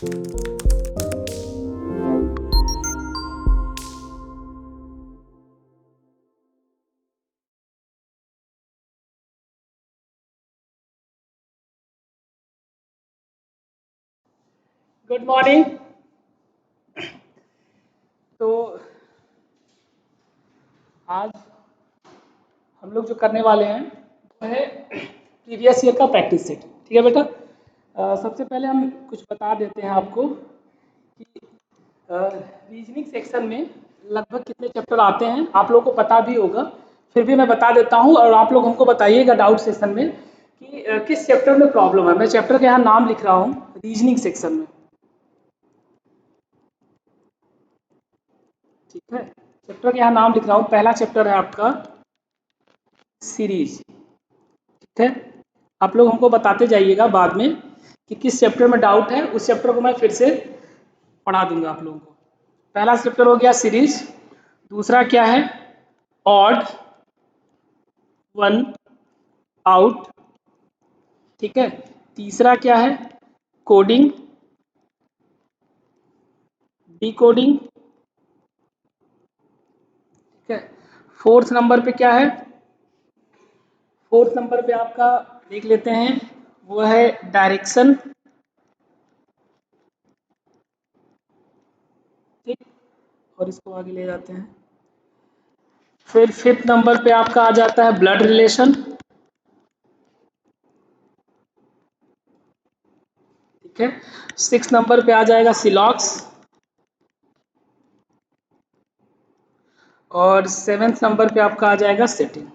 Good morning. तो आज हम लोग जो करने वाले हैं वो है प्रीवियस ईयर का प्रैक्टिस सेट। ठीक है बेटा। सबसे पहले हम कुछ बता देते हैं आपको कि रीजनिंग सेक्शन में लगभग कितने चैप्टर आते हैं। आप लोगों को पता भी होगा, फिर भी मैं बता देता हूँ और आप लोग हमको बताइएगा डाउट सेशन में कि किस चैप्टर में प्रॉब्लम है। मैं चैप्टर के यहाँ नाम लिख रहा हूँ रीजनिंग सेक्शन में। ठीक है, चैप्टर के यहाँ नाम लिख रहा हूँ। पहला चैप्टर है आपका सीरीज। ठीक है, आप लोग हमको बताते जाइएगा बाद में कि किस चैप्टर में डाउट है, उस चैप्टर को मैं फिर से पढ़ा दूंगा आप लोगों को। पहला चैप्टर हो गया सीरीज। दूसरा क्या है? Odd one out. ठीक है। तीसरा क्या है? Coding, decoding. ठीक है। फोर्थ नंबर पे क्या है? फोर्थ नंबर पे आपका देख लेते हैं, वो है डायरेक्शन। ठीक, और इसको आगे ले जाते हैं। फिर फिफ्थ नंबर पे आपका आ जाता है ब्लड रिलेशन। ठीक है। सिक्स नंबर पे आ जाएगा सिलॉक्स। और सेवेंथ नंबर पे आपका आ जाएगा सेटिंग।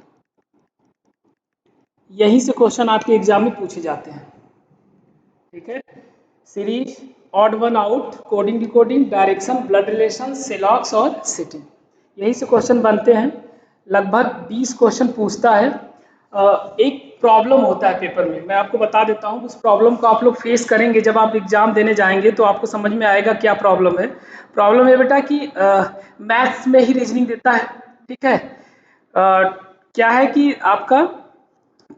यहीं से क्वेश्चन आपके एग्जाम में पूछे जाते हैं। ठीक है। Series, odd one out, coding decoding, direction, blood relation, syllogism और सेटिंग, यहीं से क्वेश्चन बनते हैं। लगभग 20 क्वेश्चन पूछता है। एक प्रॉब्लम होता है पेपर में, मैं आपको बता देता हूँ। उस प्रॉब्लम को आप लोग फेस करेंगे जब आप एग्जाम देने जाएंगे तो आपको समझ में आएगा क्या प्रॉब्लम है। प्रॉब्लम है बेटा कि मैथ्स में ही रीजनिंग देता है। ठीक है। क्या है कि आपका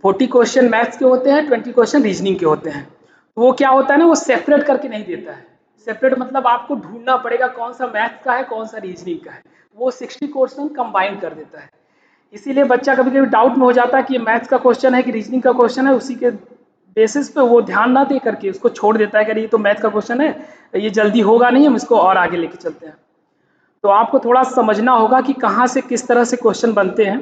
40 क्वेश्चन मैथ्स के होते हैं, 20 क्वेश्चन रीजनिंग के होते हैं। तो वो क्या होता है ना, वो सेपरेट करके नहीं देता है। सेपरेट मतलब आपको ढूंढना पड़ेगा कौन सा मैथ्स का है कौन सा रीजनिंग का है। वो 60 क्वेश्चन कंबाइन कर देता है। इसीलिए बच्चा कभी कभी डाउट में हो जाता है कि ये मैथ्स का क्वेश्चन है कि रीजनिंग का क्वेश्चन है। उसी के बेसिस पे वो ध्यान ना दे करके उसको छोड़ देता है कि ये तो मैथ्स का क्वेश्चन है, ये जल्दी होगा नहीं, हम इसको और आगे लेके चलते हैं। तो आपको थोड़ा समझना होगा कि कहाँ से किस तरह से क्वेश्चन बनते हैं।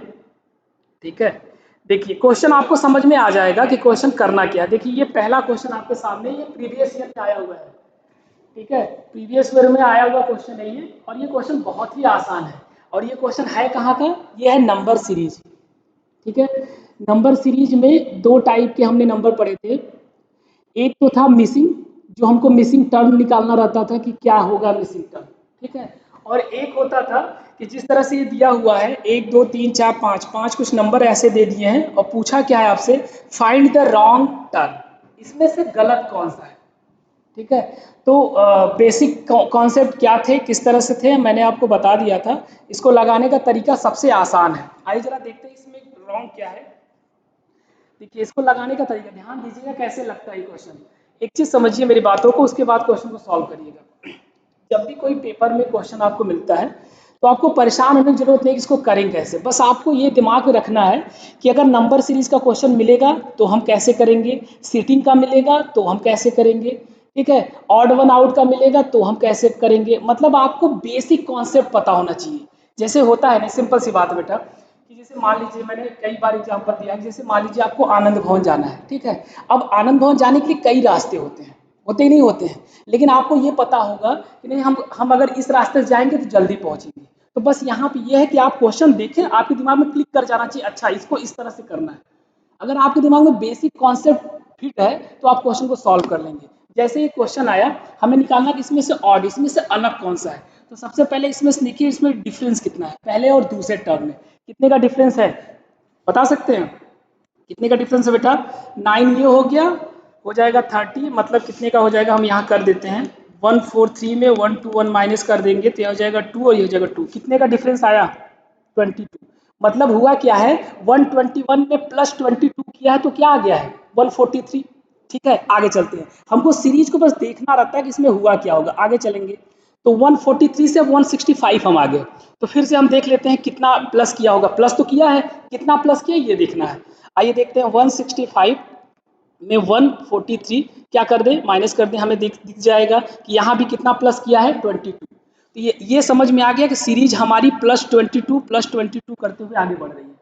ठीक है। देखिए क्वेश्चन आपको समझ में आ जाएगा कि क्वेश्चन करना क्या है। देखिए ये पहला क्वेश्चन आपके सामने, ये प्रीवियस ईयर में आया हुआ है। ठीक है, प्रीवियस ईयर में आया हुआ क्वेश्चन है ये, और ये क्वेश्चन बहुत ही आसान है। और ये क्वेश्चन है कहाँ का? ये है नंबर सीरीज। ठीक है। नंबर सीरीज में दो टाइप के हमने नंबर पढ़े थे। एक तो था मिसिंग, जो हमको मिसिंग टर्म निकालना रहता था कि क्या होगा मिसिंग टर्म। ठीक है। और एक होता था कि जिस तरह से ये दिया हुआ है 1 2 3 4 5, पांच कुछ नंबर ऐसे दे दिए हैं और पूछा क्या है आपसे, फाइंड द रॉन्ग टर्म, इसमें से गलत कौन सा है। ठीक है। तो बेसिक कॉन्सेप्ट क्या थे, किस तरह से थे, मैंने आपको बता दिया था। इसको लगाने का तरीका सबसे आसान है। आइए जरा देखते हैं इसमें रॉन्ग क्या है। देखिए इसको लगाने का तरीका ध्यान दीजिएगा कैसे लगता है ये क्वेश्चन। एक चीज समझिए मेरी बातों को, उसके बाद क्वेश्चन को सॉल्व करिएगा। जब भी कोई पेपर में क्वेश्चन आपको मिलता है तो आपको परेशान होने की जरूरत नहीं कि इसको करें कैसे। बस आपको ये दिमाग में रखना है कि अगर नंबर सीरीज का क्वेश्चन मिलेगा तो हम कैसे करेंगे, सीटिंग का मिलेगा तो हम कैसे करेंगे, ठीक है, ऑड वन आउट का मिलेगा तो हम कैसे करेंगे। मतलब आपको बेसिक कॉन्सेप्ट पता होना चाहिए। जैसे होता है ना, सिंपल सी बात है बेटा कि जैसे मान लीजिए मैंने कई बार एग्जाम्पल दिया कि जैसे मान लीजिए आपको आनंद भवन जाना है। ठीक है। अब आनंद भवन जाने के लिए कई रास्ते होते हैं, होते ही नहीं होते हैं, लेकिन आपको ये पता होगा कि नहीं हम अगर इस रास्ते से जाएंगे तो जल्दी पहुंचेंगे। तो बस यहाँ पे ये है कि आप क्वेश्चन देखें, आपके दिमाग में क्लिक कर जाना चाहिए, अच्छा इसको इस तरह से करना है। अगर आपके दिमाग में बेसिक कॉन्सेप्ट फिट है तो आप क्वेश्चन को सॉल्व कर लेंगे। जैसे ये क्वेश्चन आया, हमें निकालना कि इसमें से ऑड, इसमें से अलग कौन सा है। तो सबसे पहले इसमें से देखिए इसमें डिफरेंस कितना है पहले और दूसरे टर्म में, कितने का डिफरेंस है बता सकते हैं? कितने का डिफरेंस है बेटा? 9 ये हो गया, हो जाएगा 30, मतलब कितने का हो जाएगा, हम यहाँ कर देते हैं 143 में 1 2 1 माइनस कर देंगे तो यह हो जाएगा 2 और ये हो जाएगा 2। कितने का डिफरेंस आया? 22। मतलब हुआ क्या है, 121 में प्लस 22 किया है तो क्या आ गया है 143। ठीक है, आगे चलते हैं। हमको सीरीज को बस देखना रहता है कि इसमें हुआ क्या होगा। आगे चलेंगे तो 143 से 165 हम आ गए। तो फिर से हम देख लेते हैं कितना प्लस किया होगा। प्लस तो किया है, कितना प्लस किया ये देखना है। आइए देखते हैं 165 में 143 क्या कर दें, माइनस कर दें, हमें दिख जाएगा कि यहाँ भी कितना प्लस किया है 22। तो ये समझ में आ गया कि सीरीज हमारी +22 करते हुए आगे बढ़ रही है।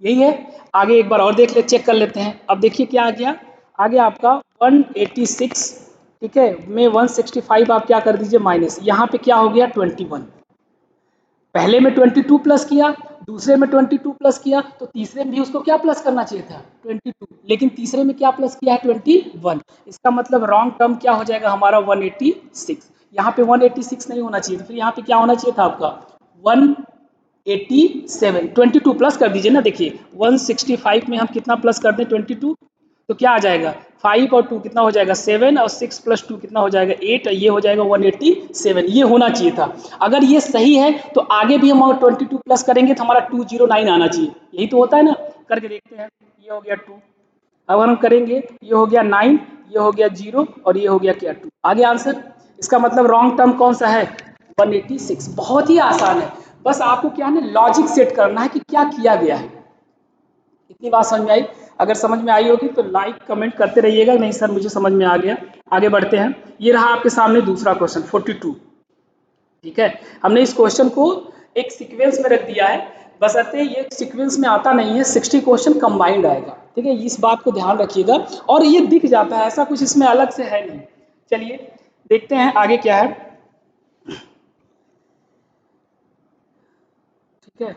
यही है। आगे एक बार और देख ले, चेक कर लेते हैं। अब देखिए क्या आ गया, आगे आपका 186, ठीक है, में 165 आप क्या कर दीजिए माइनस, यहाँ पे क्या हो गया 21। पहले में 22 प्लस किया, दूसरे में 22 प्लस किया, तो तीसरे में भी उसको क्या प्लस करना चाहिए था 22, लेकिन तीसरे में क्या प्लस किया है 21। इसका मतलब रॉन्ग टर्म क्या हो जाएगा हमारा 186। यहाँ पे 186 नहीं होना चाहिए, तो फिर यहाँ पे क्या होना चाहिए था आपका 187। 22 प्लस कर दीजिए ना, देखिए 165 में हम कितना प्लस कर दें 22, तो क्या आ जाएगा 5 और 2 कितना हो जाएगा 7 और 6 + 2 कितना हो जाएगा 8, ये हो जाएगा 187। ये होना चाहिए था। अगर ये सही है तो आगे भी हम 22 प्लस करेंगे तो हमारा 209 आना चाहिए। यही तो होता है ना, करके देखते हैं। ये हो गया 2, अब हम करेंगे ये हो गया 9, ये हो गया 0 और ये हो गया क्या 2। आगे आंसर, इसका मतलब रॉन्ग टर्म कौन सा है 186। बहुत ही आसान है, बस आपको क्या है लॉजिक सेट करना है कि क्या किया गया है। इतनी बात समझ में आई? अगर समझ में आई होगी तो लाइक कमेंट करते रहिएगा, नहीं सर मुझे समझ में आ गया। आगे बढ़ते हैं। ये रहा आपके सामने दूसरा क्वेश्चन 42, ठीक है। हमने इस क्वेश्चन को एक सीक्वेंस में रख दिया है, बशर्ते ये सीक्वेंस में आता नहीं है, 60 क्वेश्चन कंबाइंड आएगा, ठीक है, इस बात को ध्यान रखिएगा। और ये दिख जाता है, ऐसा कुछ इसमें अलग से है नहीं। चलिए देखते हैं आगे क्या है, ठीक है।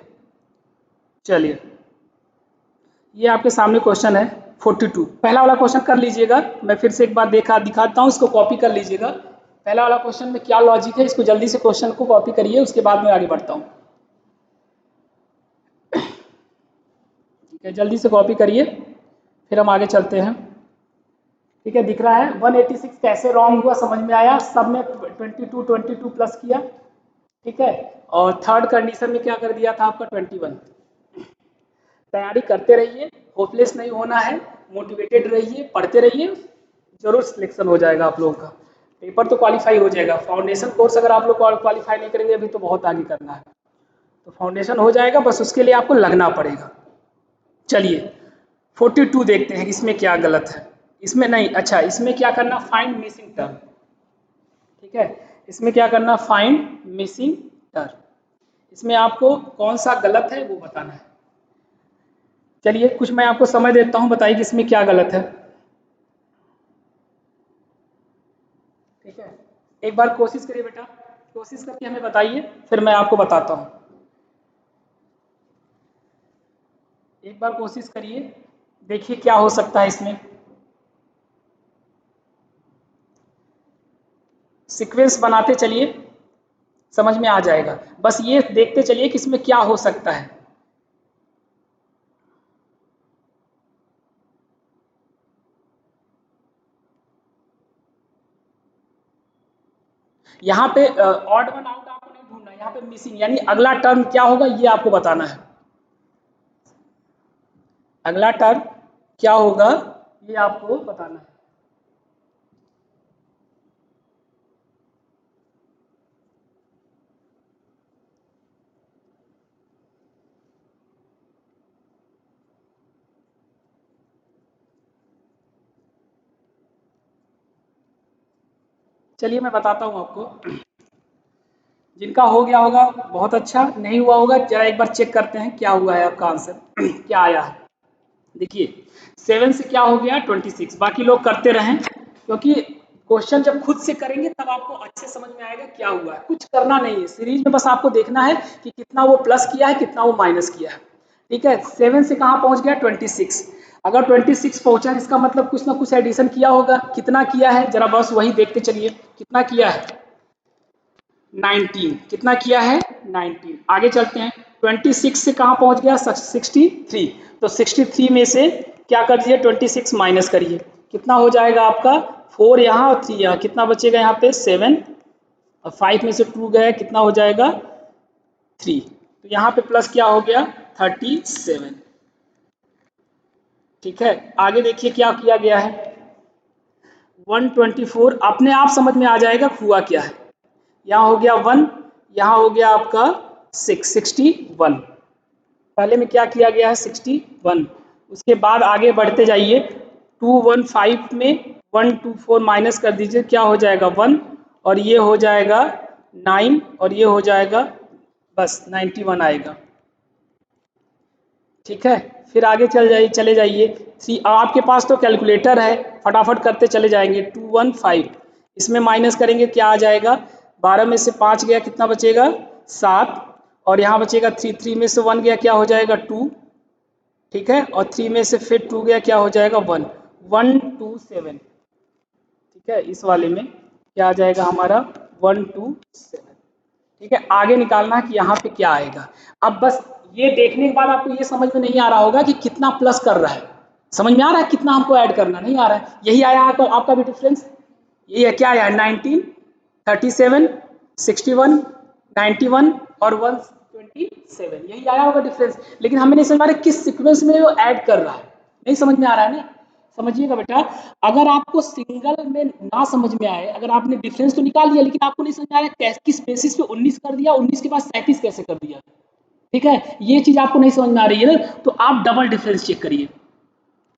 चलिए ये आपके सामने क्वेश्चन है 42। पहला वाला क्वेश्चन कर लीजिएगा, मैं फिर से एक बार दिखाता हूँ, इसको कॉपी कर लीजिएगा। पहला वाला क्वेश्चन में क्या लॉजिक है, इसको जल्दी से क्वेश्चन को कॉपी करिए, उसके बाद मैं आगे बढ़ता हूँ। ठीक है, जल्दी से कॉपी करिए, फिर हम आगे चलते हैं। ठीक है, दिख रहा है 186 कैसे रॉन्ग हुआ समझ में आया। सब में 22 प्लस किया, ठीक है, और थर्ड कंडीशन में क्या कर दिया था आपका 21। तैयारी करते रहिए, होपलेस नहीं होना है, मोटिवेटेड रहिए, पढ़ते रहिए, जरूर सिलेक्शन हो जाएगा आप लोगों का। पेपर तो क्वालिफाई हो जाएगा। फाउंडेशन कोर्स अगर आप लोग क्वालिफाई नहीं करेंगे अभी तो बहुत आगे करना है, तो फाउंडेशन हो जाएगा, बस उसके लिए आपको लगना पड़ेगा। चलिए 42 देखते हैं इसमें क्या गलत है। इसमें नहीं, अच्छा इसमें क्या करना, फाइंड मिसिंग टर्म, ठीक है, इसमें क्या करना फाइंड मिसिंग टर्म। इसमें आपको कौन सा गलत है वो बताना है। चलिए कुछ मैं आपको समय देता हूं, बताइए कि इसमें क्या गलत है। ठीक है, एक बार कोशिश करिए बेटा, कोशिश करके हमें बताइए, फिर मैं आपको बताता हूं। एक बार कोशिश करिए, देखिए क्या हो सकता है इसमें। सीक्वेंस बनाते चलिए, समझ में आ जाएगा। बस ये देखते चलिए कि इसमें क्या हो सकता है। यहाँ पे ऑड वन आउट आपको नहीं ढूंढना, यहाँ पे मिसिंग यानी अगला टर्म क्या होगा ये आपको बताना है। अगला टर्म क्या होगा ये आपको बताना है। चलिए मैं बताता हूँ आपको। जिनका हो गया होगा बहुत अच्छा, नहीं हुआ होगा जरा एक बार चेक करते हैं क्या हुआ है आपका आंसर क्या आया है। देखिए 7 से क्या हो गया 26, बाकी लोग करते रहें, क्योंकि क्वेश्चन जब खुद से करेंगे तब आपको अच्छे समझ में आएगा क्या हुआ है। कुछ करना नहीं है सीरीज में, बस आपको देखना है कि कितना वो प्लस किया है कितना वो माइनस किया है। ठीक है, 7 से कहाँ पहुंच गया 26। अगर 26 पहुंचा इसका मतलब कुछ ना कुछ एडिशन किया होगा, कितना किया है जरा बस वही देखते चलिए, कितना किया है 19, कितना किया है 19। आगे चलते हैं 26 से कहाँ पहुंच गया 63, तो 63 में से क्या कर दिए 26 माइनस करिए, कितना हो जाएगा आपका 4 यहाँ और 3 यहाँ, कितना बचेगा यहाँ पे 7 और 5 में से 2 गया कितना हो जाएगा 3, तो यहाँ पे प्लस क्या हो गया 37। ठीक है, आगे देखिए क्या किया गया है। 124 अपने आप समझ में आ जाएगा हुआ क्या है। यहाँ हो गया 1, यहाँ हो गया आपका 61। पहले में क्या किया गया है 61। उसके बाद आगे बढ़ते जाइए 215 में 124 माइनस कर दीजिए, क्या हो जाएगा 1 और ये हो जाएगा 9 और ये हो जाएगा बस 91 आएगा। ठीक है, फिर आगे चले जाइए सी। आपके पास तो कैलकुलेटर है, फटाफट करते चले जाएंगे। 215 इसमें माइनस करेंगे क्या आ जाएगा, 12 में से 5 गया कितना बचेगा 7 और यहाँ बचेगा 3 में से 1 गया क्या हो जाएगा 2। ठीक है, और 3 में से फिर 2 गया क्या हो जाएगा 1, 127। ठीक है, इस वाले में क्या आ जाएगा हमारा 127। ठीक है, आगे निकालना है कि यहाँ पे क्या आएगा। अब बस ये देखने के बाद आपको ये समझ में नहीं आ रहा होगा कि कितना प्लस कर रहा है। समझ में आ रहा है कितना हमको ऐड करना, नहीं आ रहा है। यही आया आपका भी डिफरेंस, यही है क्या आया 19, 37, 61, 91 और 127, यही आया होगा डिफरेंस। लेकिन हमें नहीं समझ आ रहा किस सीक्वेंस में वो ऐड कर रहा है, नहीं समझ में आ रहा है ना। समझिएगा बेटा, अगर आपको सिंगल में ना समझ में आए, अगर आपने डिफरेंस तो निकाल लिया लेकिन आपको नहीं समझ में आ रहा है किस बेसिस पे 19 कर दिया, 19 के बाद 37 कैसे कर दिया, ठीक है, ये चीज आपको नहीं समझ में आ रही है ना, तो आप डबल डिफरेंस चेक करिए,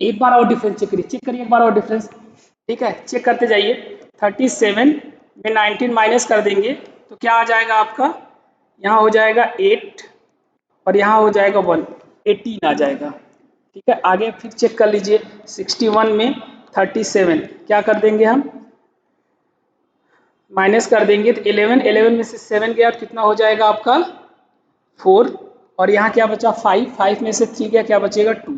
एक बार और डिफरेंस चेक करिए एक बार और डिफरेंस। ठीक है, चेक करते जाइए। 37 में 19 माइनस कर देंगे तो क्या आ जाएगा आपका, यहाँ हो जाएगा 8 और यहाँ हो जाएगा 1, 18 आ जाएगा। ठीक है, आगे फिर चेक कर लीजिए। 61 में 37 क्या कर देंगे हम, माइनस कर देंगे तो 11, 11 में से 7 गया तो कितना हो जाएगा आपका 4 और यहाँ क्या बचा 5, 5 में से 3 गया क्या बचेगा 2।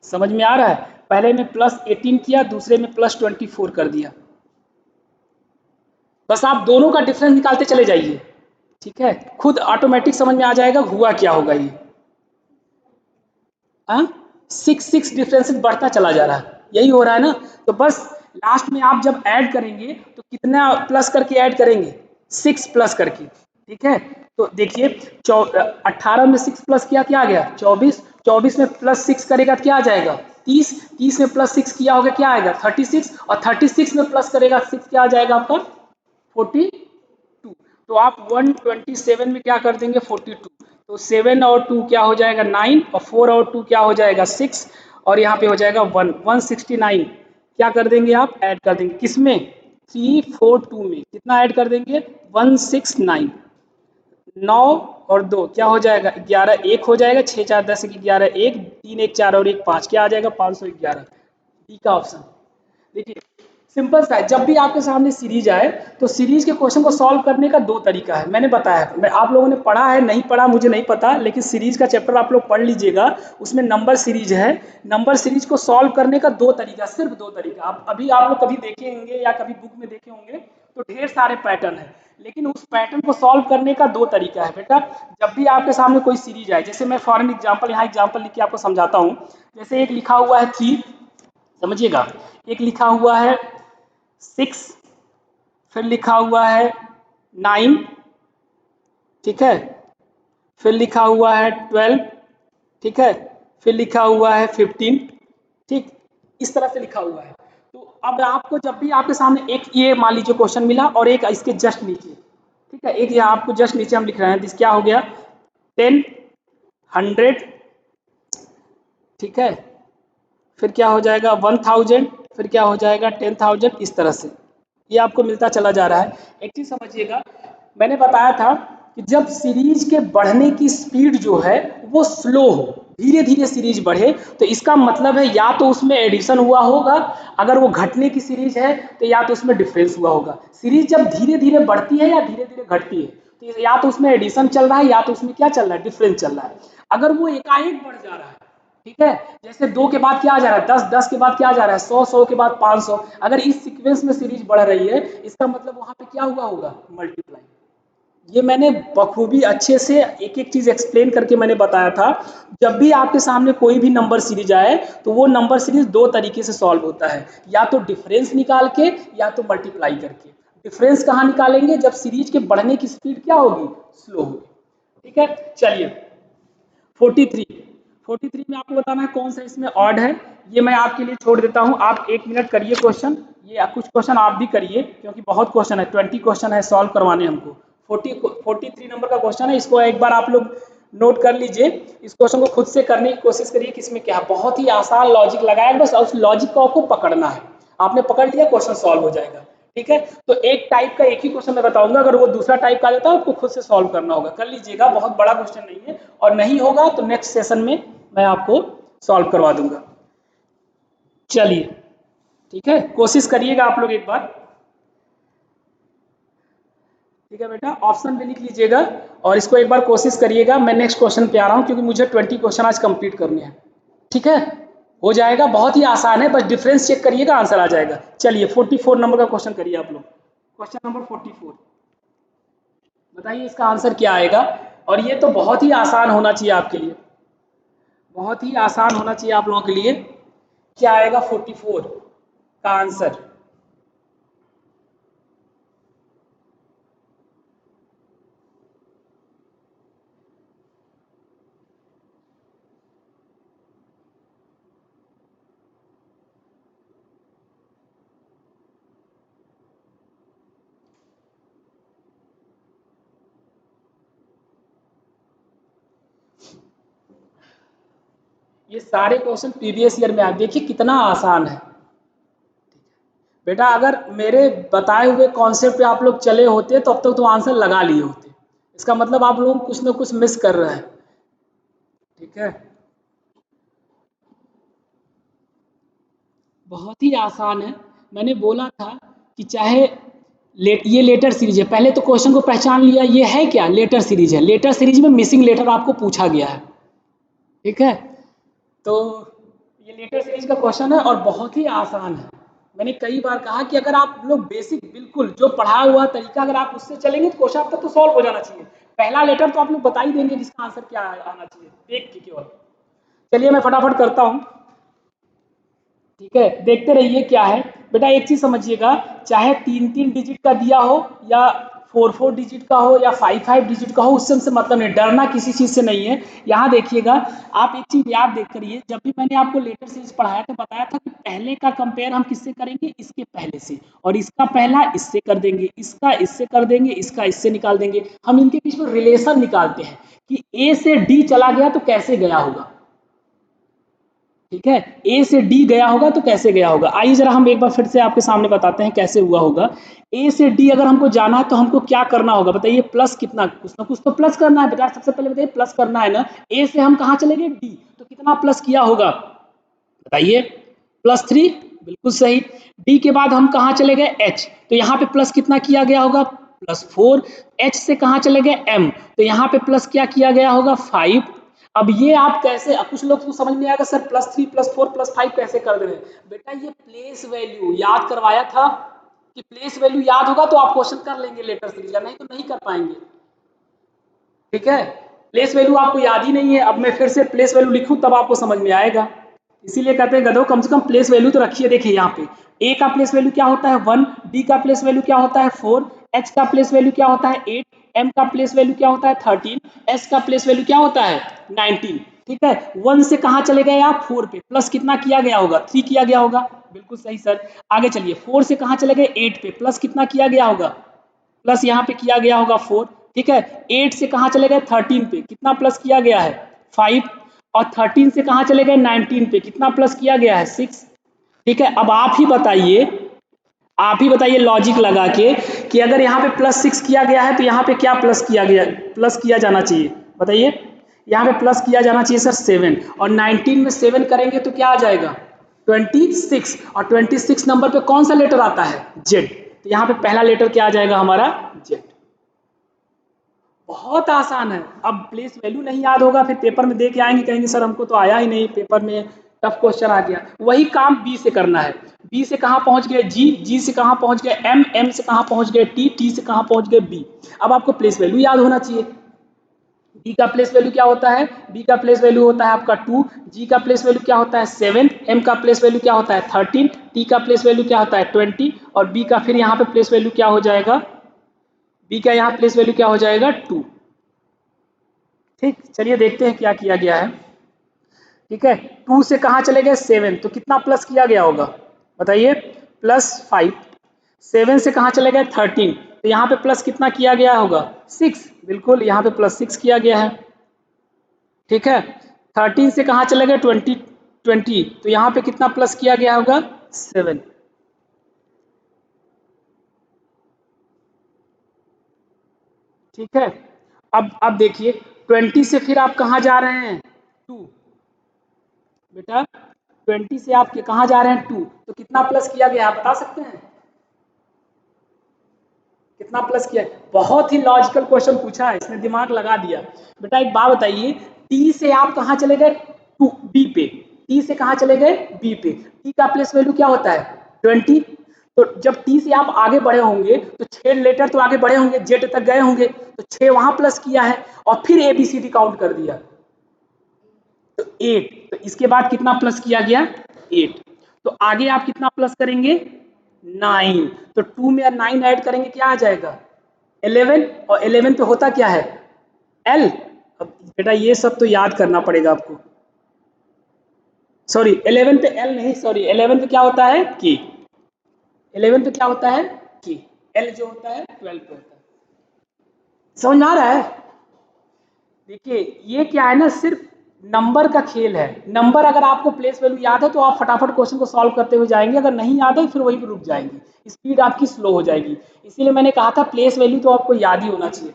समझ में आ रहा है, पहले में प्लस 18 किया, दूसरे में प्लस 24 कर दिया। बस आप दोनों का डिफरेंस निकालते चले जाइए। ठीक है, खुद ऑटोमेटिक समझ में आ जाएगा हुआ क्या होगा ये। 6 डिफरेंसेस बढ़ता चला जा रहा है, यही हो रहा है ना। तो बस लास्ट में आप जब ऐड करेंगे तो कितना प्लस करके ऐड करेंगे, 6 प्लस करके। ठीक है, तो देखिए 18 में 6 प्लस किया क्या आ गया 24, 24 में प्लस 6 करेगा तो क्या आ जाएगा 30, 30 में प्लस 6 किया होगा क्या आएगा 36 और 36 में प्लस करेगा 6 क्या आ जाएगा आपका 42। तो आप 127 में क्या कर देंगे 42, तो 7 और 2 क्या हो जाएगा 9 और 4 और 2 क्या हो जाएगा 6 और यहाँ पे हो जाएगा 1, 169 क्या कर देंगे आप ऐड कर देंगे किसमें 342 में कितना ऐड कर देंगे 169, 9 और 2 क्या हो जाएगा 11, 1 हो जाएगा 6 4 10 11, 1 3 1 4 और 1 5 क्या आ जाएगा 511। डी का ऑप्शन। देखिए सिंपल सा है, जब भी आपके सामने सीरीज आए तो सीरीज के क्वेश्चन को सॉल्व करने का दो तरीका है, मैंने बताया। मैं आप लोगों ने पढ़ा है नहीं पढ़ा मुझे नहीं पता, लेकिन सीरीज का चैप्टर आप लोग पढ़ लीजिएगा, उसमें नंबर सीरीज है। नंबर सीरीज को सॉल्व करने का दो तरीका, सिर्फ दो तरीका। आप अभी आप लोग कभी देखे होंगे या कभी बुक में देखे होंगे तो ढेर सारे पैटर्न है, लेकिन उस पैटर्न को सॉल्व करने का दो तरीका है बेटा। जब भी आपके सामने कोई सीरीज आए, जैसे मैं फॉर एग्जाम्पल यहाँ एग्जाम्पल लिख के आपको समझाता हूँ। जैसे एक लिखा हुआ है 3, समझिएगा, एक लिखा हुआ है 6, फिर लिखा हुआ है 9, ठीक है, फिर लिखा हुआ है 12, ठीक है, फिर लिखा हुआ है 15, ठीक, इस तरह से लिखा हुआ है। तो अब आपको जब भी आपके सामने एक ये मान लीजिए क्वेश्चन मिला और एक इसके जस्ट नीचे, ठीक है, एक यहाँ आपको जस्ट नीचे हम लिख रहे हैं, क्या हो गया 10, 100, ठीक है, फिर क्या हो जाएगा 1000, फिर क्या हो जाएगा 10,000, इस तरह से ये आपको मिलता चला जा रहा है। एक चीज समझिएगा, मैंने बताया था कि जब सीरीज के बढ़ने की स्पीड जो है वो स्लो हो, धीरे धीरे सीरीज बढ़े, तो इसका मतलब है या तो उसमें एडिशन हुआ होगा, अगर वो घटने की सीरीज है तो या तो उसमें डिफरेंस हुआ होगा। सीरीज जब धीरे धीरे बढ़ती है या धीरे धीरे घटती है तो या तो उसमें एडिशन चल रहा है या तो उसमें क्या चल रहा है डिफरेंस चल रहा है। अगर वो एकाएक बढ़ जा रहा है, ठीक है, जैसे 2 के बाद क्या आ जा रहा है 10, 10 के बाद क्या आ जा रहा है 100, 100 के बाद 500, अगर इस सीक्वेंस में सीरीज बढ़ रही है इसका मतलब वहां पे क्या हुआ होगा मल्टीप्लाई। ये मैंने बखूबी अच्छे से एक एक चीज एक्सप्लेन करके मैंने बताया था। जब भी आपके सामने कोई भी नंबर सीरीज आए तो वो नंबर सीरीज दो तरीके से सॉल्व होता है, या तो डिफरेंस निकाल के या तो मल्टीप्लाई करके। डिफरेंस कहाँ निकालेंगे, जब सीरीज के बढ़ने की स्पीड क्या होगी स्लो होगी। ठीक है, चलिए 43, 43 में आपको बताना है कौन सा इसमें ऑड है, ये मैं आपके लिए छोड़ देता हूँ। आप 1 मिनट करिए क्वेश्चन, ये कुछ क्वेश्चन आप भी करिए क्योंकि बहुत क्वेश्चन है, 20 क्वेश्चन है सॉल्व करवाने हमको। 43 नंबर का क्वेश्चन है, इसको एक बार आप लोग नोट कर लीजिए। इस क्वेश्चन को खुद से करने की कोशिश करिए कि इसमें क्या है। बहुत ही आसान लॉजिक लगाया, बस उस लॉजिक को आपको पकड़ना है। आपने पकड़ लिया, क्वेश्चन सॉल्व हो जाएगा। ठीक है, तो एक टाइप का एक ही क्वेश्चन मैं बताऊंगा, अगर वो दूसरा टाइप का आ जाता है आपको खुद से सॉल्व करना होगा। कर लीजिएगा, बहुत बड़ा क्वेश्चन नहीं है, और नहीं होगा तो नेक्स्ट सेशन में मैं आपको सॉल्व करवा दूंगा। चलिए ठीक है, कोशिश करिएगा आप लोग एक बार। ठीक है बेटा, ऑप्शन भी लिख लीजिएगा और इसको एक बार कोशिश करिएगा। मैं नेक्स्ट क्वेश्चन पे आ रहा हूँ क्योंकि मुझे 20 क्वेश्चन आज कंप्लीट करने हैं। ठीक है, हो जाएगा, बहुत ही आसान है, बस डिफरेंस चेक करिएगा, आंसर आ जाएगा। चलिए 44 नंबर का क्वेश्चन करिए आप लोग। क्वेश्चन नंबर 44, बताइए इसका आंसर क्या आएगा। और ये तो बहुत ही आसान होना चाहिए आपके लिए, बहुत ही आसान होना चाहिए आप लोगों के लिए। क्या आएगा 44 का आंसर? ये सारे क्वेश्चन प्रीवियस ईयर में आए, देखिए कितना आसान है बेटा। अगर मेरे बताए हुए कॉन्सेप्ट पे आप लोग चले होते तो अब तक तो आंसर लगा लिए होते। इसका मतलब आप लोग कुछ ना कुछ मिस कर रहे हैं। ठीक है, बहुत ही आसान है। मैंने बोला था कि चाहे ये लेटर सीरीज है, पहले तो क्वेश्चन को पहचान लिया, ये है क्या, लेटर सीरीज है। लेटर सीरीज में मिसिंग लेटर आपको पूछा गया है। ठीक है, तो ये लेटर सीरीज का क्वेश्चन है और बहुत ही आसान है। मैंने कई बार कहा कि अगर आप लोग बेसिक बिल्कुल जो पढ़ा हुआ तरीका अगर आप उससे चलेंगे तो क्वेश्चन आपका तो सॉल्व हो जाना चाहिए। पहला लेटर तो आप लोग बता ही देंगे जिसका आंसर क्या आना चाहिए देख के केवल। चलिए मैं फटाफट करता हूँ। ठीक है, देखते रहिए क्या है बेटा। एक चीज समझिएगा, चाहे 3-3 डिजिट का दिया हो या 4-4 डिजिट का हो या 5-5 डिजिट का हो, उससे हमसे मतलब नहीं, डरना किसी चीज से नहीं है। यहाँ देखिएगा, आप एक चीज याद देख करिए, जब भी मैंने आपको लेटर सीरीज पढ़ाया तो बताया था कि पहले का कंपेयर हम किससे करेंगे, इसके पहले से, और इसका पहला इससे कर देंगे, इसका इससे कर देंगे, इसका इससे निकाल देंगे। हम इनके बीच में रिलेशन निकालते हैं कि ए से डी चला गया तो कैसे गया होगा। ठीक है, ए से डी गया होगा तो कैसे गया होगा। आइए जरा हम एक बार फिर से आपके सामने बताते हैं कैसे हुआ होगा। ए से डी अगर हमको जाना है तो हमको क्या करना होगा बताइए, प्लस कितना, कुछ ना कुछ तो प्लस करना है बेटा। सबसे पहले बताइए, प्लस करना है ना। ए से हम कहाँ चले गए, डी, तो कितना प्लस किया होगा बताइए, +3, बिल्कुल सही। डी के बाद हम कहाँ चले गए, एच, तो यहाँ पे प्लस कितना किया गया होगा, +4। एच से कहाँ चले गए, एम, तो यहाँ पे प्लस क्या किया गया होगा, 5। अब ये आप कैसे, कुछ लोग तो समझ में आएगा सर +3 +4 +5 कैसे कर दे रहे हैं बेटा। ये प्लेस वैल्यू याद करवाया था कि प्लेस वैल्यू याद होगा तो आप क्वेश्चन कर लेंगे लेटर सीरीज का, नहीं तो नहीं कर पाएंगे। ठीक है, प्लेस वैल्यू आपको याद ही नहीं है। अब मैं फिर से प्लेस वैल्यू लिखूं तब आपको समझ में आएगा। इसीलिए कहते हैं गधो कम से कम प्लेस वैल्यू तो रखिए। देखिए यहाँ पे ए का प्लेस वैल्यू क्या होता है 1, डी का प्लेस वैल्यू क्या होता है 4, एच का प्लेस वैल्यू क्या होता है 8, एम का प्लेस वैल्यू क्या होता है 13, एस का प्लेस वैल्यू क्या होता है 19। ठीक है, 1 से कहाँ चले गए आप 4 पे, प्लस कितना किया गया होगा 3 किया गया होगा, बिल्कुल सही सर। आगे चलिए 4 से कहाँ चले गए 8 पे, प्लस कितना किया गया होगा, प्लस यहाँ पे किया गया होगा 4। ठीक है, 8 से कहाँ चले गए 13 पे, कितना प्लस किया गया है 5, और 13 से कहाँ चले गए 19 पे, कितना प्लस किया गया है 6। ठीक है, अब आप ही बताइए लॉजिक लगा के कि अगर यहाँ पे +6 किया गया है तो यहाँ पे क्या प्लस किया गया, प्लस किया जाना चाहिए बताइए। यहाँ पे प्लस किया जाना चाहिए सर 7, और 19 में 7 करेंगे तो क्या आ जाएगा 26, और 26 नंबर पे कौन सा लेटर आता है जेड, तो यहाँ पे पहला लेटर क्या आ जाएगा हमारा जेड। बहुत आसान है। अब प्लेस वैल्यू नहीं याद होगा फिर पेपर में दे के आएंगे, कहेंगे सर हमको तो आया ही नहीं, पेपर में टफ क्वेश्चन आ गया। वही काम बी से करना है। बी से कहाँ पहुंच गए जी, जी से कहाँ पहुंच गए एम, एम से कहाँ पहुंच गए टी, टी से कहाँ पहुंच गए बी। अब आपको प्लेस वैल्यू याद होना चाहिए। बी का प्लेस वैल्यू क्या होता है, बी का प्लेस वैल्यू होता है आपका 2, जी का प्लेस वैल्यू क्या होता है 7, एम का प्लेस वैल्यू क्या होता है 13, टी का प्लेस वैल्यू क्या होता है 20, और बी का फिर यहाँ पे प्लेस वैल्यू क्या हो जाएगा, बी का यहाँ प्लेस वैल्यू क्या हो जाएगा 2। ठीक, चलिए देखते हैं क्या किया गया है। ठीक है, 2 से कहाँ चले गए 7, तो कितना प्लस किया गया होगा बताइए, +5। 7 से कहाँ चले गए 13, तो यहाँ पे प्लस कितना किया गया होगा 6, बिल्कुल यहाँ पे +6 किया गया है। ठीक है, 13 से कहाँ चले गए 20, तो यहाँ पे कितना प्लस किया गया होगा 7। ठीक है, अब देखिए 20 से फिर आप कहाँ जा रहे हैं 2, बेटा 20 से आप कहाँ जा रहे हैं 2, तो कितना प्लस किया गया आप बता सकते हैं, कितना प्लस किया? बहुत ही लॉजिकल क्वेश्चन पूछा है, इसने दिमाग लगा दिया। बेटा एक बात बताइए, टी से आप कहाँ चले गए टू बी पे, टी से कहाँ चले गए बी पे, टी का प्लेस वैल्यू क्या होता है 20, तो जब टी से आप आगे बढ़े होंगे तो 6 लेटर तो आगे बढ़े होंगे, जेड तक गए होंगे, तो 6 वहां प्लस किया है और फिर एबीसीडी काउंट कर दिया तो 8, तो इसके बाद कितना प्लस किया गया 8, तो आगे आप कितना प्लस करेंगे 9, तो 2 में 9 ऐड करेंगे क्या आ जाएगा 11, और 11 पे होता क्या है एल। अब बेटा ये सब तो याद करना पड़ेगा आपको, सॉरी 11 पे एल नहीं, सॉरी 11 पे क्या होता है की, 11 पे क्या होता है की, एल जो होता है 12 पे होता है। समझ में आ रहा है? देखिए ये क्या है ना, सिर्फ नंबर का खेल है, नंबर अगर आपको प्लेस वैल्यू याद है तो आप फटाफट क्वेश्चन को सॉल्व करते हुए जाएंगे, अगर नहीं याद है फिर वहीं पे रुक जाएंगे, स्पीड आपकी स्लो हो जाएगी। इसीलिए मैंने कहा था प्लेस वैल्यू तो आपको याद ही होना चाहिए।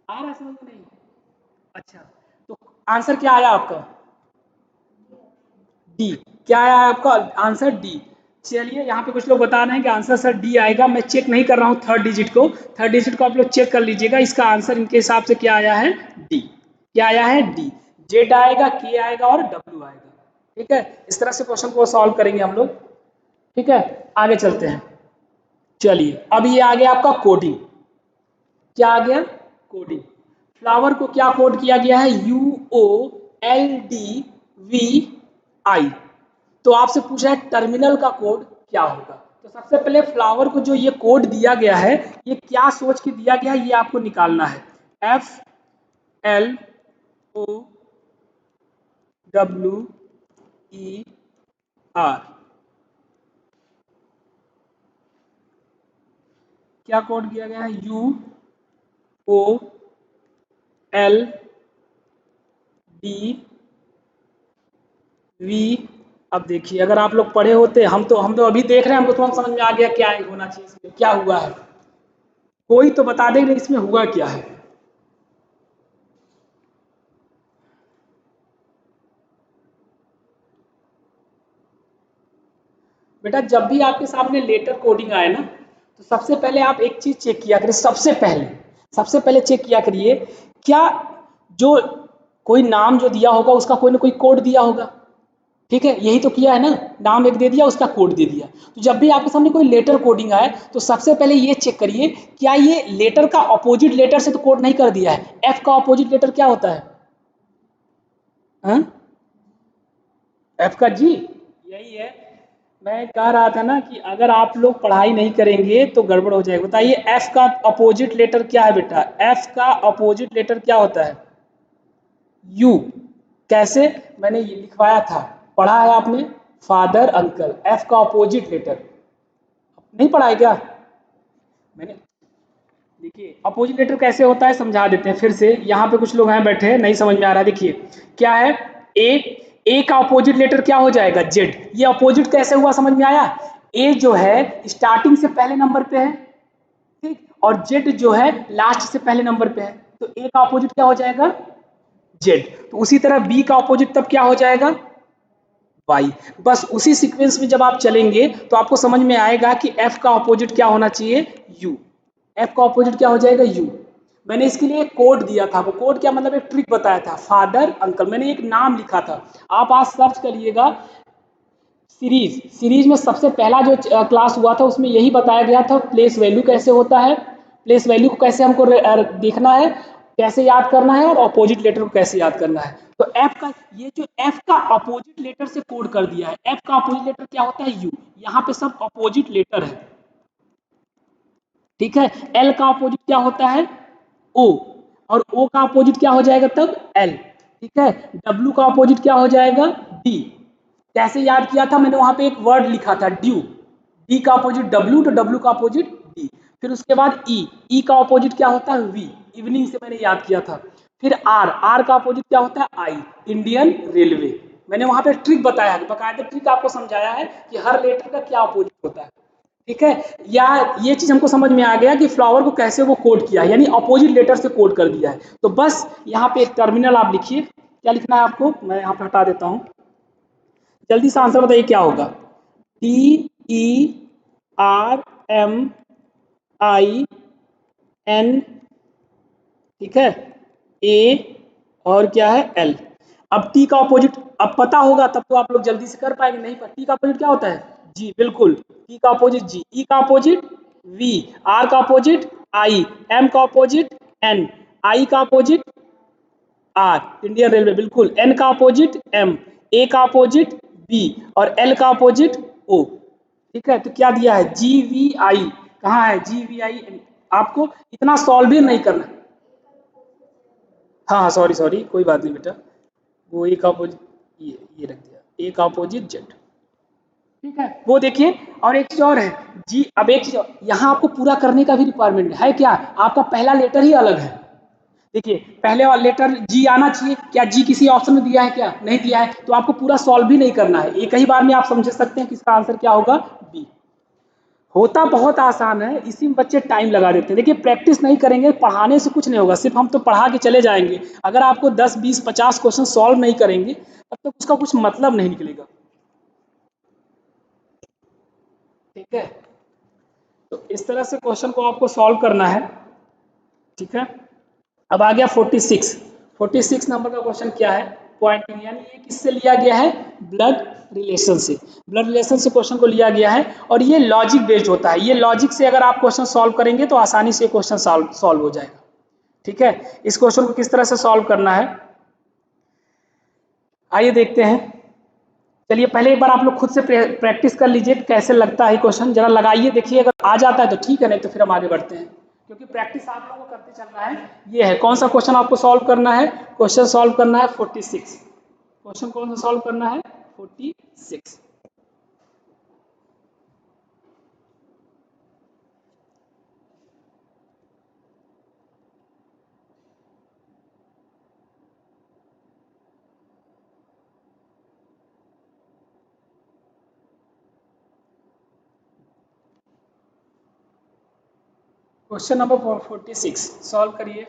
आ रहा है समझ में नहीं? अच्छा, तो आंसर क्या आया आपका डी, क्या आया आपका आंसर डी। चलिए यहाँ पे कुछ लोग बता रहे हैं कि आंसर सर डी आएगा, मैं चेक नहीं कर रहा हूँ थर्ड डिजिट को, थर्ड डिजिट को आप लोग चेक कर लीजिएगा, इसका आंसर इनके हिसाब से क्या आया है डी, क्या आया है डी, जेड आएगा, के आएगा और डब्ल्यू आएगा। ठीक है, इस तरह से क्वेश्चन को सॉल्व करेंगे हम लोग। ठीक है, आगे चलते हैं। चलिए अब ये आ गया आपका कोडिंग, क्या आ गया कोडिंग, फ्लावर को क्या कोड किया गया है UOLDVI, तो आपसे पूछा है टर्मिनल का कोड क्या होगा, तो सबसे पहले फ्लावर को जो ये कोड दिया गया है ये क्या सोच के दिया गया है ये आपको निकालना है, FLOWER, क्या कोड किया गया है UOLDV। अब देखिए अगर आप लोग पढ़े होते, हम तो अभी देख रहे हैं, हमको तुरंत समझ में आ गया क्या होना चाहिए, इसमें क्या हुआ है, कोई तो बता देगा इसमें हुआ क्या है। बेटा जब भी आपके सामने लेटर कोडिंग आए ना, तो सबसे पहले आप एक चीज चेक किया करिए, सबसे पहले चेक किया करिए क्या जो कोई नाम जो दिया होगा उसका कोई ना कोई कोड दिया होगा। ठीक है, यही तो किया है ना, नाम एक दे दिया उसका कोड दे दिया, तो जब भी आपके सामने कोई लेटर कोडिंग आए तो सबसे पहले ये चेक करिए क्या ये लेटर का अपोजिट लेटर से तो कोड नहीं कर दिया है, एफ का अपोजिट लेटर क्या होता है एफ का जी, यही है। मैं कह रहा था ना कि अगर आप लोग पढ़ाई नहीं करेंगे तो गड़बड़ हो जाएगी। बताइए एफ का अपोजिट लेटर क्या है बेटा, एफ का अपोजिट लेटर क्या होता है यू, कैसे मैंने ये लिखवाया था, पढ़ा है आपने, फादर अंकल, एफ का अपोजिट लेटर नहीं पढ़ा है क्या मैंने? देखिए अपोजिट लेटर कैसे होता है समझा देते हैं फिर से, यहाँ पे कुछ लोग हैं बैठे हैं नहीं समझ में आ रहा है। देखिए क्या है ए का अपोजिट लेटर क्या हो जाएगा जेड, ये अपोजिट कैसे हुआ समझ में आया, ए जो है स्टार्टिंग से पहले नंबर पे है, ठीक, और जेड जो है लास्ट से पहले नंबर पे है, तो ए का अपोजिट क्या हो जाएगा जेड, तो उसी तरह बी का अपोजिट तब क्या हो जाएगा वाई। बस उसी सीक्वेंस में जब आप चलेंगे तो आपको समझ में आएगा कि एफ का अपोजिट क्या होना चाहिए यू, एफ का अपोजिट क्या हो जाएगा यू। मैंने इसके लिए एक कोड दिया था, वो कोड क्या मतलब एक ट्रिक बताया था, फादर अंकल, मैंने एक नाम लिखा था, आप आज सर्च करिएगा सीरीज में सबसे पहला जो क्लास हुआ था उसमें यही बताया गया था प्लेस वैल्यू कैसे होता है, प्लेस वैल्यू को कैसे हमको देखना है, कैसे याद करना है, और अपोजिट लेटर को कैसे याद करना है। तो एफ का ये जो एफ का अपोजिट लेटर से कोड कर दिया है, एफ का अपोजिट लेटर क्या होता है यू, यहाँ पे सब अपोजिट लेटर है। ठीक है, एल का अपोजिट क्या होता है ओ, और ओ का अपोजिट क्या हो जाएगा तब एल, ठीक है। डब्लू का अपोजिट क्या हो जाएगा, डी। कैसे याद किया था, मैंने वहां पे एक वर्ड लिखा था ड्यू, डी का अपोजिट डब्लू, तो डब्लू का अपोजिट डी। फिर उसके बाद ई का अपोजिट क्या होता है, वी, इवनिंग से मैंने याद किया था। फिर आर का अपोजिट क्या होता है, आई, इंडियन रेलवे। मैंने वहां पे ट्रिक बताया है, बकायदा ट्रिक आपको समझाया है कि हर लेटर का क्या अपोजिट होता है, ठीक है। या ये चीज हमको समझ में आ गया कि फ्लावर को कैसे वो कोड किया है, यानी अपोजिट लेटर से कोड कर दिया है। तो बस यहाँ पे एक टर्मिनल आप लिखिए, क्या लिखना है आपको, मैं यहाँ पे हटा देता हूँ। जल्दी से आंसर बताइए क्या होगा, TERMIN, ठीक है, A और क्या है L। अब टी का अपोजिट अब पता होगा तब तो आप लोग जल्दी से कर पाएंगे, नहीं पर टी का अपोजिट क्या होता है, जी, बिल्कुल, टी का अपोजिट जी, ई का अपोजिट वी, आर का अपोजिट आई, एम का अपोजिट एन, आई का अपोजिट आर, इंडियन रेलवे, बिल्कुल, एन का अपोजिट एम, ए का अपोजिट बी और एल का अपोजिट ओ, ठीक है। तो क्या दिया है, जी वी आई, कहाँ है जी वी आई, आपको इतना सॉल्व भी नहीं करना। हाँ सॉरी सॉरी, कोई बात नहीं बेटा, वो ए का अपोजिट, ये रख दिया, ए का अपोजिट जेड, ठीक है। वो देखिए, और एक चीज और है जी, अब एक चीज यहाँ आपको पूरा करने का भी रिक्वायरमेंट है क्या, आपका पहला लेटर ही अलग है। देखिए पहले वाला लेटर जी आना चाहिए, क्या जी किसी ऑप्शन में दिया है, क्या नहीं दिया है, तो आपको पूरा सॉल्व भी नहीं करना है, एक ही बार में आप समझ सकते हैं कि इसका आंसर क्या होगा, बी। होता बहुत आसान है, इसी में बच्चे टाइम लगा देते हैं। देखिए प्रैक्टिस नहीं करेंगे, पढ़ाने से कुछ नहीं होगा, सिर्फ हम तो पढ़ा के चले जाएंगे, अगर आपको 10 20 50 क्वेश्चन सॉल्व नहीं करेंगे तब तक उसका कुछ मतलब नहीं निकलेगा, ठीक है। तो इस तरह से क्वेश्चन को आपको सॉल्व करना है, ठीक है। अब आ गया 46 नंबर का क्वेश्चन, क्या है, पॉइंटिंग, यानी ये किससे लिया गया है, ब्लड रिलेशन से, ब्लड रिलेशन से क्वेश्चन को लिया गया है, और ये लॉजिक बेस्ड होता है, ये लॉजिक से अगर आप क्वेश्चन सॉल्व करेंगे तो आसानी से क्वेश्चन सॉल्व हो जाएगा, ठीक है। इस क्वेश्चन को किस तरह से सॉल्व करना है, आइए देखते हैं। चलिए पहले एक बार आप लोग खुद से प्रैक्टिस कर लीजिए कैसे लगता है क्वेश्चन, जरा लगाइए, देखिए अगर आ जाता है तो ठीक है, नहीं तो फिर हम आगे बढ़ते हैं, क्योंकि प्रैक्टिस आप लोगों को करते चलना है। ये है कौन सा क्वेश्चन आपको सॉल्व करना है, क्वेश्चन सॉल्व करना है 46, क्वेश्चन कौन सा सॉल्व करना है, 46। क्वेश्चन नंबर 46 सॉल्व करिए।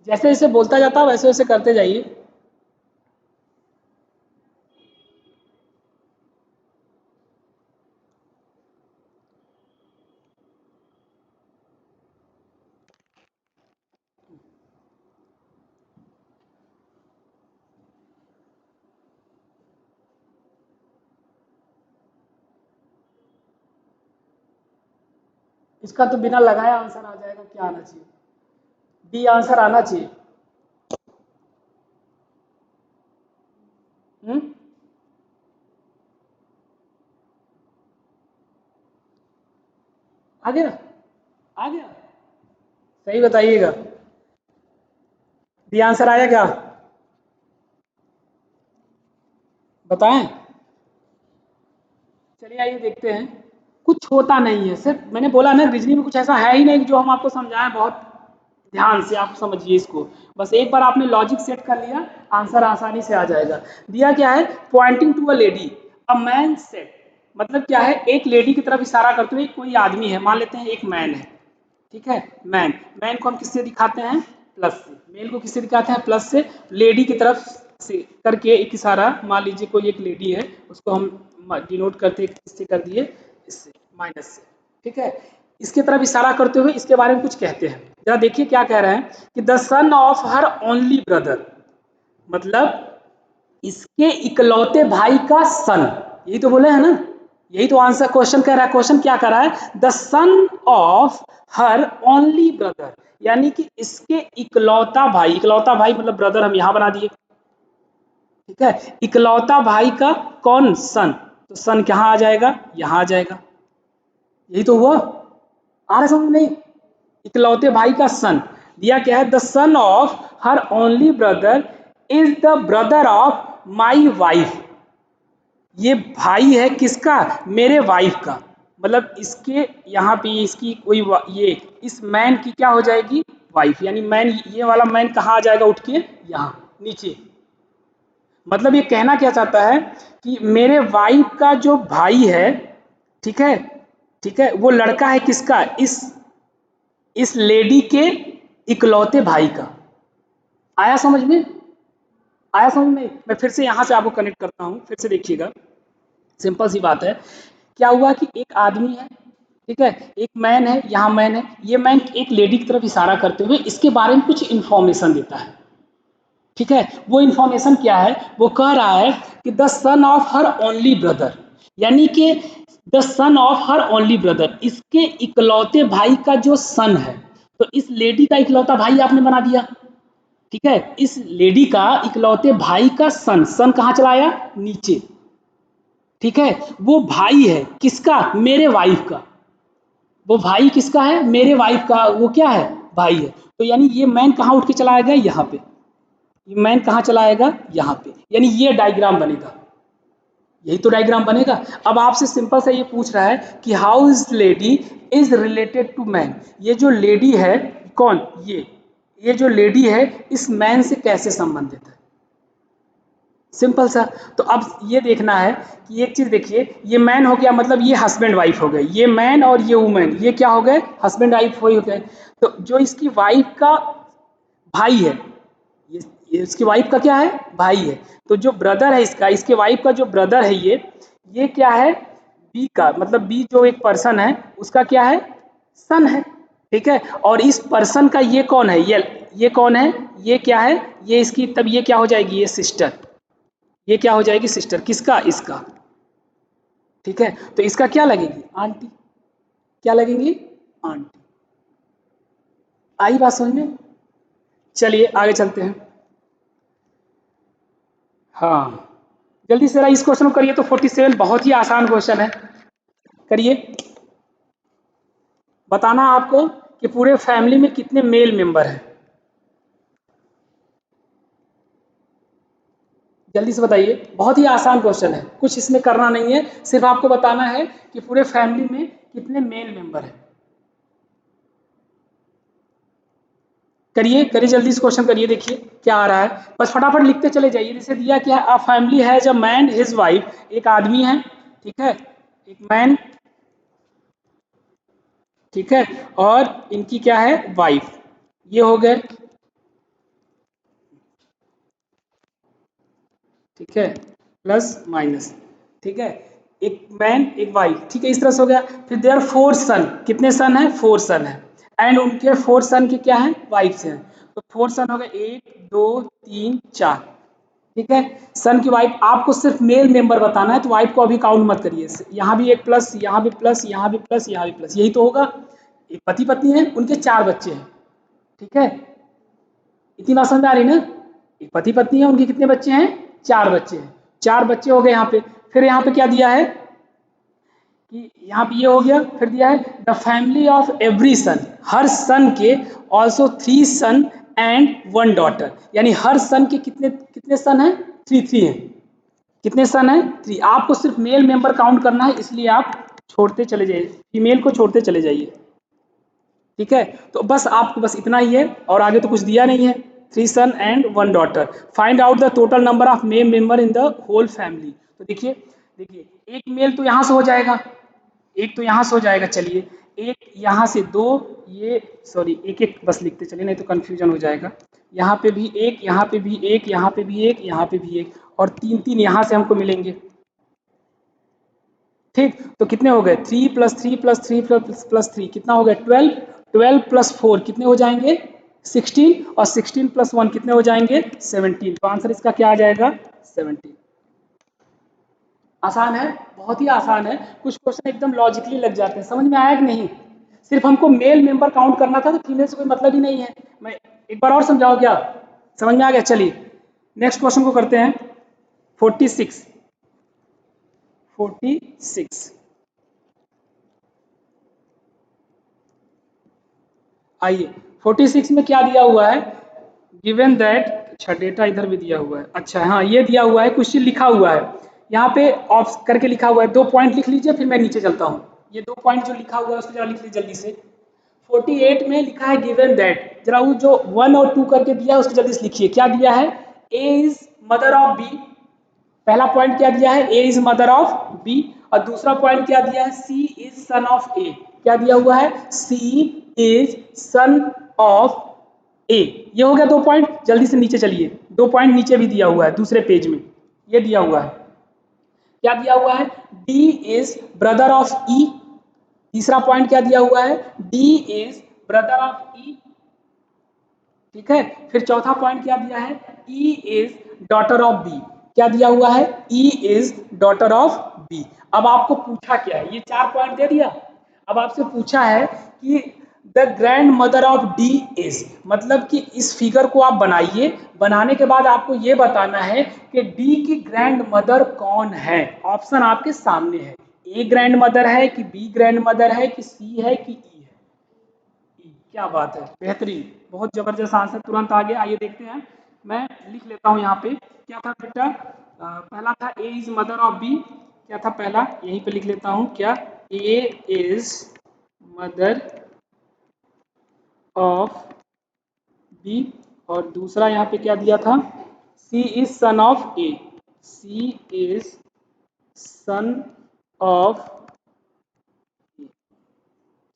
जैसे जैसे बोलता जाता है वैसे वैसे करते जाइए। इसका तो बिना लगाए आंसर आ जाएगा, क्या आना चाहिए, डी आंसर आना चाहिए। हम्म, आ गया, आ गया, सही बताइएगा, डी आंसर आया क्या, बताएं। चलिए आइए देखते हैं। कुछ होता नहीं है, सिर्फ मैंने बोला ना रीजनिंग में कुछ ऐसा है ही नहीं जो हम आपको समझाएं, बहुत ध्यान से आप समझिए इसको, बस एक बार आपने लॉजिक सेट कर लिया आंसर आसानी से आ जाएगा। दिया क्या है, pointing to a lady, a man set, मतलब क्या है, एक लेडी की तरफ इशारा करते हुए कोई आदमी है, मान लेते हैं एक मैन है, ठीक है, मैन, मैन को हम किससे दिखाते हैं, प्लस से, मेल को किससे दिखाते हैं, प्लस से, लेडी की तरफ से करके एक इशारा, मान लीजिए कोई एक लेडी है उसको हम डिनोट करते किससे कर दिए, इससे, माइनस से, ठीक है। इसके तरफ इशारा करते हुए इसके बारे में कुछ कहते हैं, जरा देखिए क्या कह रहे हैं कि the son of her only brother, मतलब इसके इकलौते भाई का सन, यही तो बोले है ना, यही तो आंसर क्वेश्चन कह रहा है। क्वेश्चन क्या कर रहा है? The son of her only brother, यानी कि इसके इकलौता भाई, इकलौता भाई मतलब ब्रदर हम यहां बना दिए, ठीक है। इकलौता भाई का कौन? सन। तो सन कहां आ जाएगा? यहां आ जाएगा। यही तो हुआ। आ रहा समझ नहीं? इकलौते भाई का सन दिया क्या है? The son of her only brother is the brother of my wife. ये भाई है किसका? मेरे वाइफ का। मतलब इसके यहाँ पे इसकी कोई ये इस मैन की क्या हो जाएगी? वाइफ। यानी मैन, ये वाला मैन कहाँ आ जाएगा उठ के? यहाँ नीचे। मतलब ये कहना क्या चाहता है कि मेरे वाइफ का जो भाई है, ठीक है, ठीक है, वो लड़का है किसका? इस लेडी के इकलौते भाई का। आया समझ में? आया समझ में? मैं फिर से यहां से आपको कनेक्ट करता हूं, फिर से देखिएगा। सिंपल सी बात है। क्या हुआ कि एक आदमी है, ठीक है, एक मैन है, यहाँ मैन है, ये मैन एक लेडी की तरफ इशारा करते हुए इसके बारे में कुछ इंफॉर्मेशन देता है, ठीक है। वो इंफॉर्मेशन क्या है? वो कह रहा है कि the son of her only brother, यानी कि the son of her only brother, इसके इकलौते भाई का जो सन है। तो इस लेडी का इकलौता भाई आपने बना दिया, ठीक है। इस लेडी का इकलौते भाई का सन, सन कहाँ चला आया? नीचे, ठीक है। वो भाई है किसका? मेरे वाइफ का। वो भाई किसका है? मेरे वाइफ का। वो क्या है? भाई है। तो यानी ये मैन कहाँ उठ के चला आएगा? यहाँ पे। ये मैन कहाँ चला आएगा? यहाँ पे। यानी ये डायग्राम बनेगा। यही तो डायग्राम बनेगा। अब आपसे सिंपल सा ये पूछ रहा है कि how is lady is related to man. ये जो लेडी है कौन? ये जो लेडी है इस मैन से कैसे संबंधित है? सिंपल सा। तो अब ये देखना है कि एक चीज देखिए, ये मैन हो गया, मतलब ये हस्बैंड वाइफ हो गए, ये मैन और ये वुमेन, ये क्या हो गए? हस्बैंड वाइफ हो गए। तो जो इसकी वाइफ का भाई है, ये इसकी वाइफ का क्या है? भाई है। तो जो ब्रदर है इसका, इसके वाइफ का जो ब्रदर है ये क्या है? बी का, मतलब बी जो एक पर्सन है उसका क्या है? सन है, ठीक है। और इस पर्सन का ये कौन है? ये कौन है? ये क्या है? ये इसकी, तब ये क्या हो जाएगी? ये सिस्टर। ये क्या हो जाएगी? सिस्टर। किसका? इसका, ठीक है। तो इसका क्या लगेगी? आंटी। क्या लगेंगी? आंटी। आई बात समझ में? चलिए आगे चलते हैं। हाँ, जल्दी से जरा इस क्वेश्चन को करिए तो 47, बहुत ही आसान क्वेश्चन है। करिए। बताना आपको कि पूरे फैमिली में कितने मेल मेंबर हैं। जल्दी से बताइए, बहुत ही आसान क्वेश्चन है, कुछ इसमें करना नहीं है, सिर्फ आपको बताना है कि पूरे फैमिली में कितने मेल मेंबर हैं। करिए करिए, जल्दी इस क्वेश्चन करिए, देखिए क्या आ रहा है, बस फटाफट लिखते चले जाइए। जैसे दिया क्या है? A family has a man his wife, एक आदमी है, ठीक है, एक मैन, ठीक है, और इनकी क्या है? वाइफ। ये हो गए, ठीक है, प्लस माइनस, ठीक है, एक मैन एक वाइफ, ठीक है, इस तरह से हो गया। फिर देयर फोर सन, कितने सन है? फोर सन है। एंड उनके फोर सन के क्या है? वाइफ हैं। तो फोर सन हो गए, एक दो तीन चार, ठीक है। सन की वाइफ, आपको सिर्फ मेल मेंबर बताना है, तो वाइफ को अभी काउंट मत करिए। यहाँ भी एक प्लस, यहाँ भी प्लस, यहाँ भी प्लस, यहाँ भी प्लस, यही तो होगा। एक पति पत्नी है, उनके चार बच्चे हैं, ठीक है। इतनी बात समझ में आ रही ना? एक पति पत्नी है, उनके कितने बच्चे हैं? चार बच्चे हैं। चार बच्चे हो गए यहाँ पे। फिर यहाँ पे क्या दिया है कि यहाँ पे ये हो गया, फिर दिया है the family of every son, हर सन के also three son and one daughter, यानी हर सन के कितने कितने सन हैं? थ्री थ्री हैं। कितने सन हैं? थ्री। आपको सिर्फ मेल मेंबर काउंट करना है, इसलिए आप छोड़ते चले जाइए, फीमेल को छोड़ते चले जाइए, ठीक है। तो बस आपको बस इतना ही है, और आगे तो कुछ दिया नहीं है। Three son and one daughter, find out the total number of male member in the whole family. तो देखिए देखिए, एक मेल तो यहाँ से हो जाएगा, एक तो यहाँ से हो जाएगा, चलिए, एक यहाँ से दो, ये सॉरी एक एक बस लिखते चलिए, नहीं तो कंफ्यूजन हो जाएगा। यहाँ पे भी एक, यहाँ पे भी एक, यहाँ पे भी एक, यहाँ पे भी एक, और तीन तीन यहाँ से हमको मिलेंगे, ठीक। तो कितने हो गए? Three plus three plus three plus plus three, कितना हो गया? 12। 12 प्लस फोर कितने हो जाएंगे? 16, और 16 प्लस वन कितने हो जाएंगे? 17। तो आंसर इसका क्या आ जाएगा? 17। आसान है, बहुत ही आसान है। कुछ क्वेश्चन एकदम लॉजिकली लग जाते हैं। समझ में आया कि नहीं? सिर्फ हमको मेल मेंबर काउंट करना था, तो फीमेल से कोई मतलब ही नहीं है। मैं एक बार और समझाओ क्या? समझ में आ गया? चलिए नेक्स्ट क्वेश्चन को करते हैं। 46 आइए 46 में क्या दिया हुआ है? गिवन दैट, अच्छा डेटा इधर भी दिया हुआ है। अच्छा हाँ, ये दिया हुआ है, कुछ लिखा हुआ है यहाँ पे ऑफ करके लिखा हुआ है। 2 पॉइंट लिख लीजिए, फिर मैं नीचे चलता हूँ। ये 2 पॉइंट जो लिखा हुआ है उसको जरा लिख लीजिए जल्दी से। 48 में लिखा है गिवन दैट, जरा वो जो 1 और 2 करके दिया है उसको जल्दी से लिखिए। क्या दिया है? ए इज मदर ऑफ बी। पहला पॉइंट क्या दिया है? ए इज मदर ऑफ बी। और दूसरा पॉइंट क्या दिया है? सी इज सन ऑफ ए। क्या दिया हुआ है? सी इज सन ऑफ ए। ये हो गया 2 पॉइंट। जल्दी से नीचे चलिए, 2 पॉइंट नीचे भी दिया हुआ है दूसरे पेज में। ये दिया हुआ है, क्या दिया हुआ है? D is brother of E. तीसरा पॉइंट क्या दिया हुआ है? D is brother of E. ठीक है, फिर चौथा पॉइंट क्या दिया है? E is daughter of B. क्या दिया हुआ है? E is daughter of B. अब आपको पूछा क्या है? ये 4 पॉइंट दे दिया। अब आपसे पूछा है कि the grandmother of D is, मतलब कि इस फिगर को आप बनाइए। बनाने के बाद आपको ये बताना है कि डी की ग्रैंड मदर कौन है। ऑप्शन आपके सामने है, ए ग्रैंड मदर है कि बी ग्रैंड मदर है कि सी है कि ई है। क्या बात है, बेहतरीन, बहुत जबरदस्त आंसर तुरंत आ गया। आइए देखते हैं, मैं लिख लेता हूँ यहाँ पे। क्या था बेटा? पहला था A is mother of B. क्या था पहला? यहीं पे लिख लेता हूँ। क्या? A is mother of B. और दूसरा यहाँ पे क्या दिया था? C is son of A. C is son of,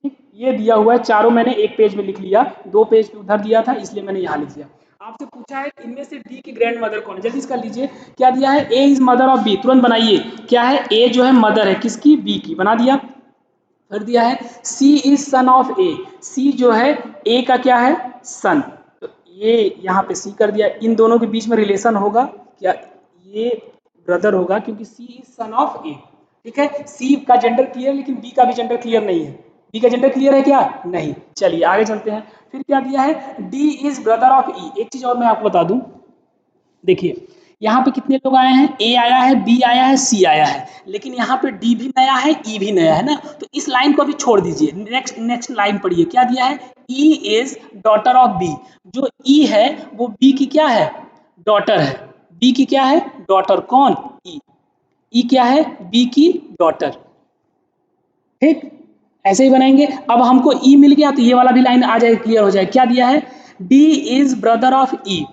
ठीक, ये दिया हुआ है। चारों मैंने एक पेज में लिख लिया, 2 पेज पे उधर दिया था, इसलिए मैंने यहाँ लिख दिया। आपसे पूछा है इनमें से डी की ग्रैंड मदर कौन है? जल्दी इसका लीजिए। क्या दिया है? ए इज मदर ऑफ बी। तुरंत बनाइए। क्या है? ए जो है मदर है किसकी? बी की। बना दिया। फिर दिया है सी इज सन ऑफ ए। सी जो है ए का क्या है? सन। तो ये यहाँ पे सी कर दिया। इन दोनों के बीच में रिलेशन होगा क्या? ये ब्रदर होगा क्योंकि सी इज सन ऑफ ए। ठीक है, सी का जेंडर क्लियर, लेकिन बी का भी जेंडर क्लियर नहीं है। बी का जेंडर क्लियर है क्या? नहीं। चलिए आगे चलते हैं। फिर क्या दिया है? डी इज ब्रदर ऑफ ई। एक चीज और मैं आपको बता दूं, देखिए यहाँ पे कितने लोग आए हैं? ए आया है, बी आया है, सी आया है, लेकिन यहाँ पे डी भी नया है, ई भी नया है ना। तो इस लाइन को अभी छोड़ दीजिए, नेक्स्ट नेक्स्ट लाइन पढ़िए। क्या दिया है? E is daughter of B. जो ई है वो बी की क्या है? डॉटर है। बी की क्या है? डॉटर। कौन? ई। ई क्या है? बी की डॉटर। ठीक, ऐसे ही बनाएंगे। अब हमको ई मिल गया तो ये वाला भी लाइन आ जाए, क्लियर हो जाए। क्या दिया है? D is brother of E.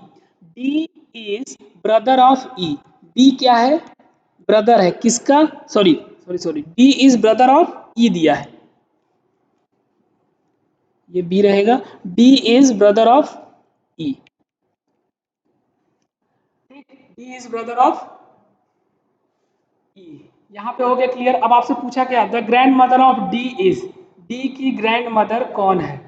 D is brother of E. D क्या है? ब्रदर है किसका? Sorry sorry sorry, D is brother of E दिया है, ये बी रहेगा। D is brother of E. D is brother of E. यहाँ पे हो गया क्लियर। अब आपसे पूछा क्या? The grandmother of D is, D की ग्रैंड मदर कौन है?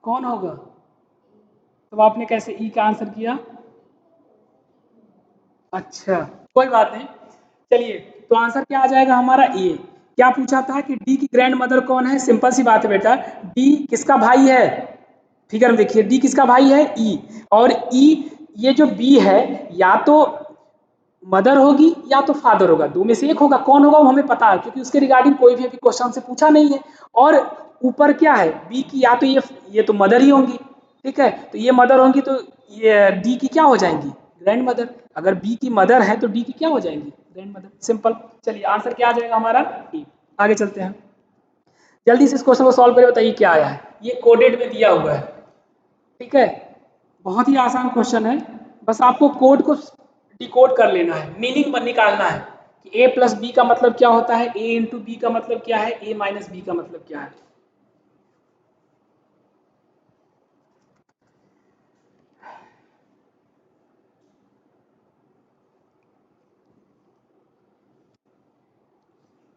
कौन होगा? तो आपने कैसे ई का आंसर किया? अच्छा, कोई बात नहीं। चलिए, तो आंसर क्या आ जाएगा हमारा? ए। क्या पूछा था कि डी की ग्रैंड मदर कौन है? सिंपल सी बात है बेटा, डी किसका भाई है? फिगर में देखिए, डी किसका भाई है? ई। और ई, ये जो बी है या तो मदर होगी या तो फादर होगा, दो में से एक होगा। कौन होगा वो हमें पता है, क्योंकि उसके रिगार्डिंग कोई भी अभी क्वेश्चन से पूछा नहीं है। और ऊपर क्या है? बी की या तो ये तो मदर ही होंगी। ठीक है, तो ये मदर होंगी तो ये डी की क्या हो जाएंगी? Grand mother. अगर बी की मदर है तो डी की क्या हो जाएंगी? Grand mother. सिंपल। चलिए आंसर क्या आ जाएगा हमारा? डी। आगे चलते हैं, जल्दी से इस क्वेश्चन को सॉल्व करके बताइए क्या आया है। ये कोडेड में दिया हुआ है। ठीक है, बहुत ही आसान क्वेश्चन है। बस आपको कोड को डिकोड कर लेना है, मीनिंग निकालना है कि ए प्लस बी का मतलब क्या होता है, ए इंटू बी का मतलब क्या है, ए माइनस बी का मतलब क्या है।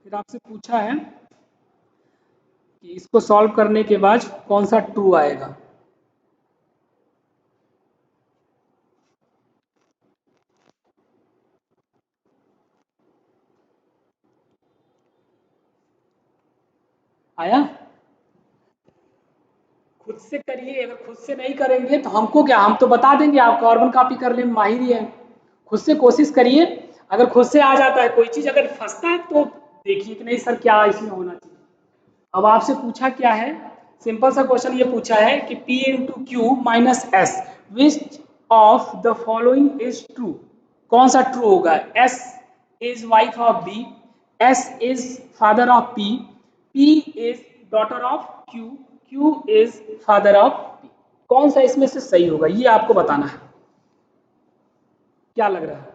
फिर आपसे पूछा है कि इसको सॉल्व करने के बाद कौन सा ट्रू आएगा। आया? खुद से करिए, अगर खुद से नहीं करेंगे तो हमको क्या, हम तो बता देंगे, आप कार्बन कॉपी कर ले, माहिर ही है। खुद से कोशिश करिए, अगर खुद से आ जाता है कोई चीज, अगर फंसता है तो देखिए कि नहीं सर क्या इसमें होना चाहिए। अब आपसे पूछा क्या है, सिंपल सा क्वेश्चन ये पूछा है कि P into Q minus S, which of the following is true. कौन सा ट्रू होगा? S is wife of B, S is father of P, P is daughter of Q, Q is father of P। कौन सा इसमें से सही होगा ये आपको बताना है। क्या लग रहा है,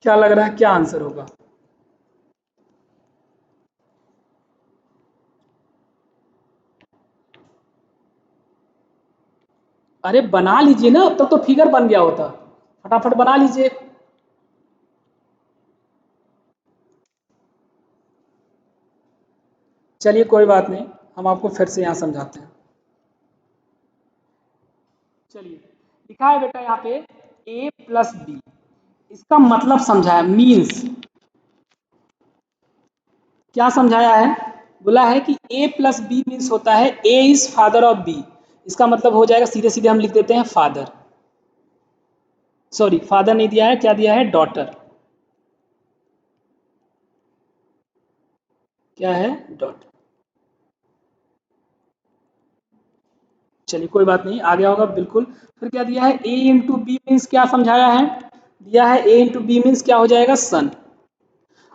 क्या लग रहा है, क्या आंसर होगा? अरे बना लीजिए ना, अब तक तो फिगर बन गया होता, फटाफट बना लीजिए। चलिए कोई बात नहीं, हम आपको फिर से यहाँ समझाते हैं। चलिए, लिखा है बेटा यहाँ पे a प्लस बी, इसका मतलब समझाया, मीन्स क्या समझाया है? बोला है कि a प्लस बी मीन्स होता है a is father of b। इसका मतलब हो जाएगा, सीधे सीधे हम लिख देते हैं फादर, सॉरी फादर नहीं दिया है, क्या दिया है? डॉटर। क्या है? डॉटर। चलिए कोई बात नहीं, आ गया होगा बिल्कुल। फिर क्या दिया है? a इंटू बी मीन्स क्या समझाया है? दिया है a इंटू बी मीन्स क्या हो जाएगा? सन।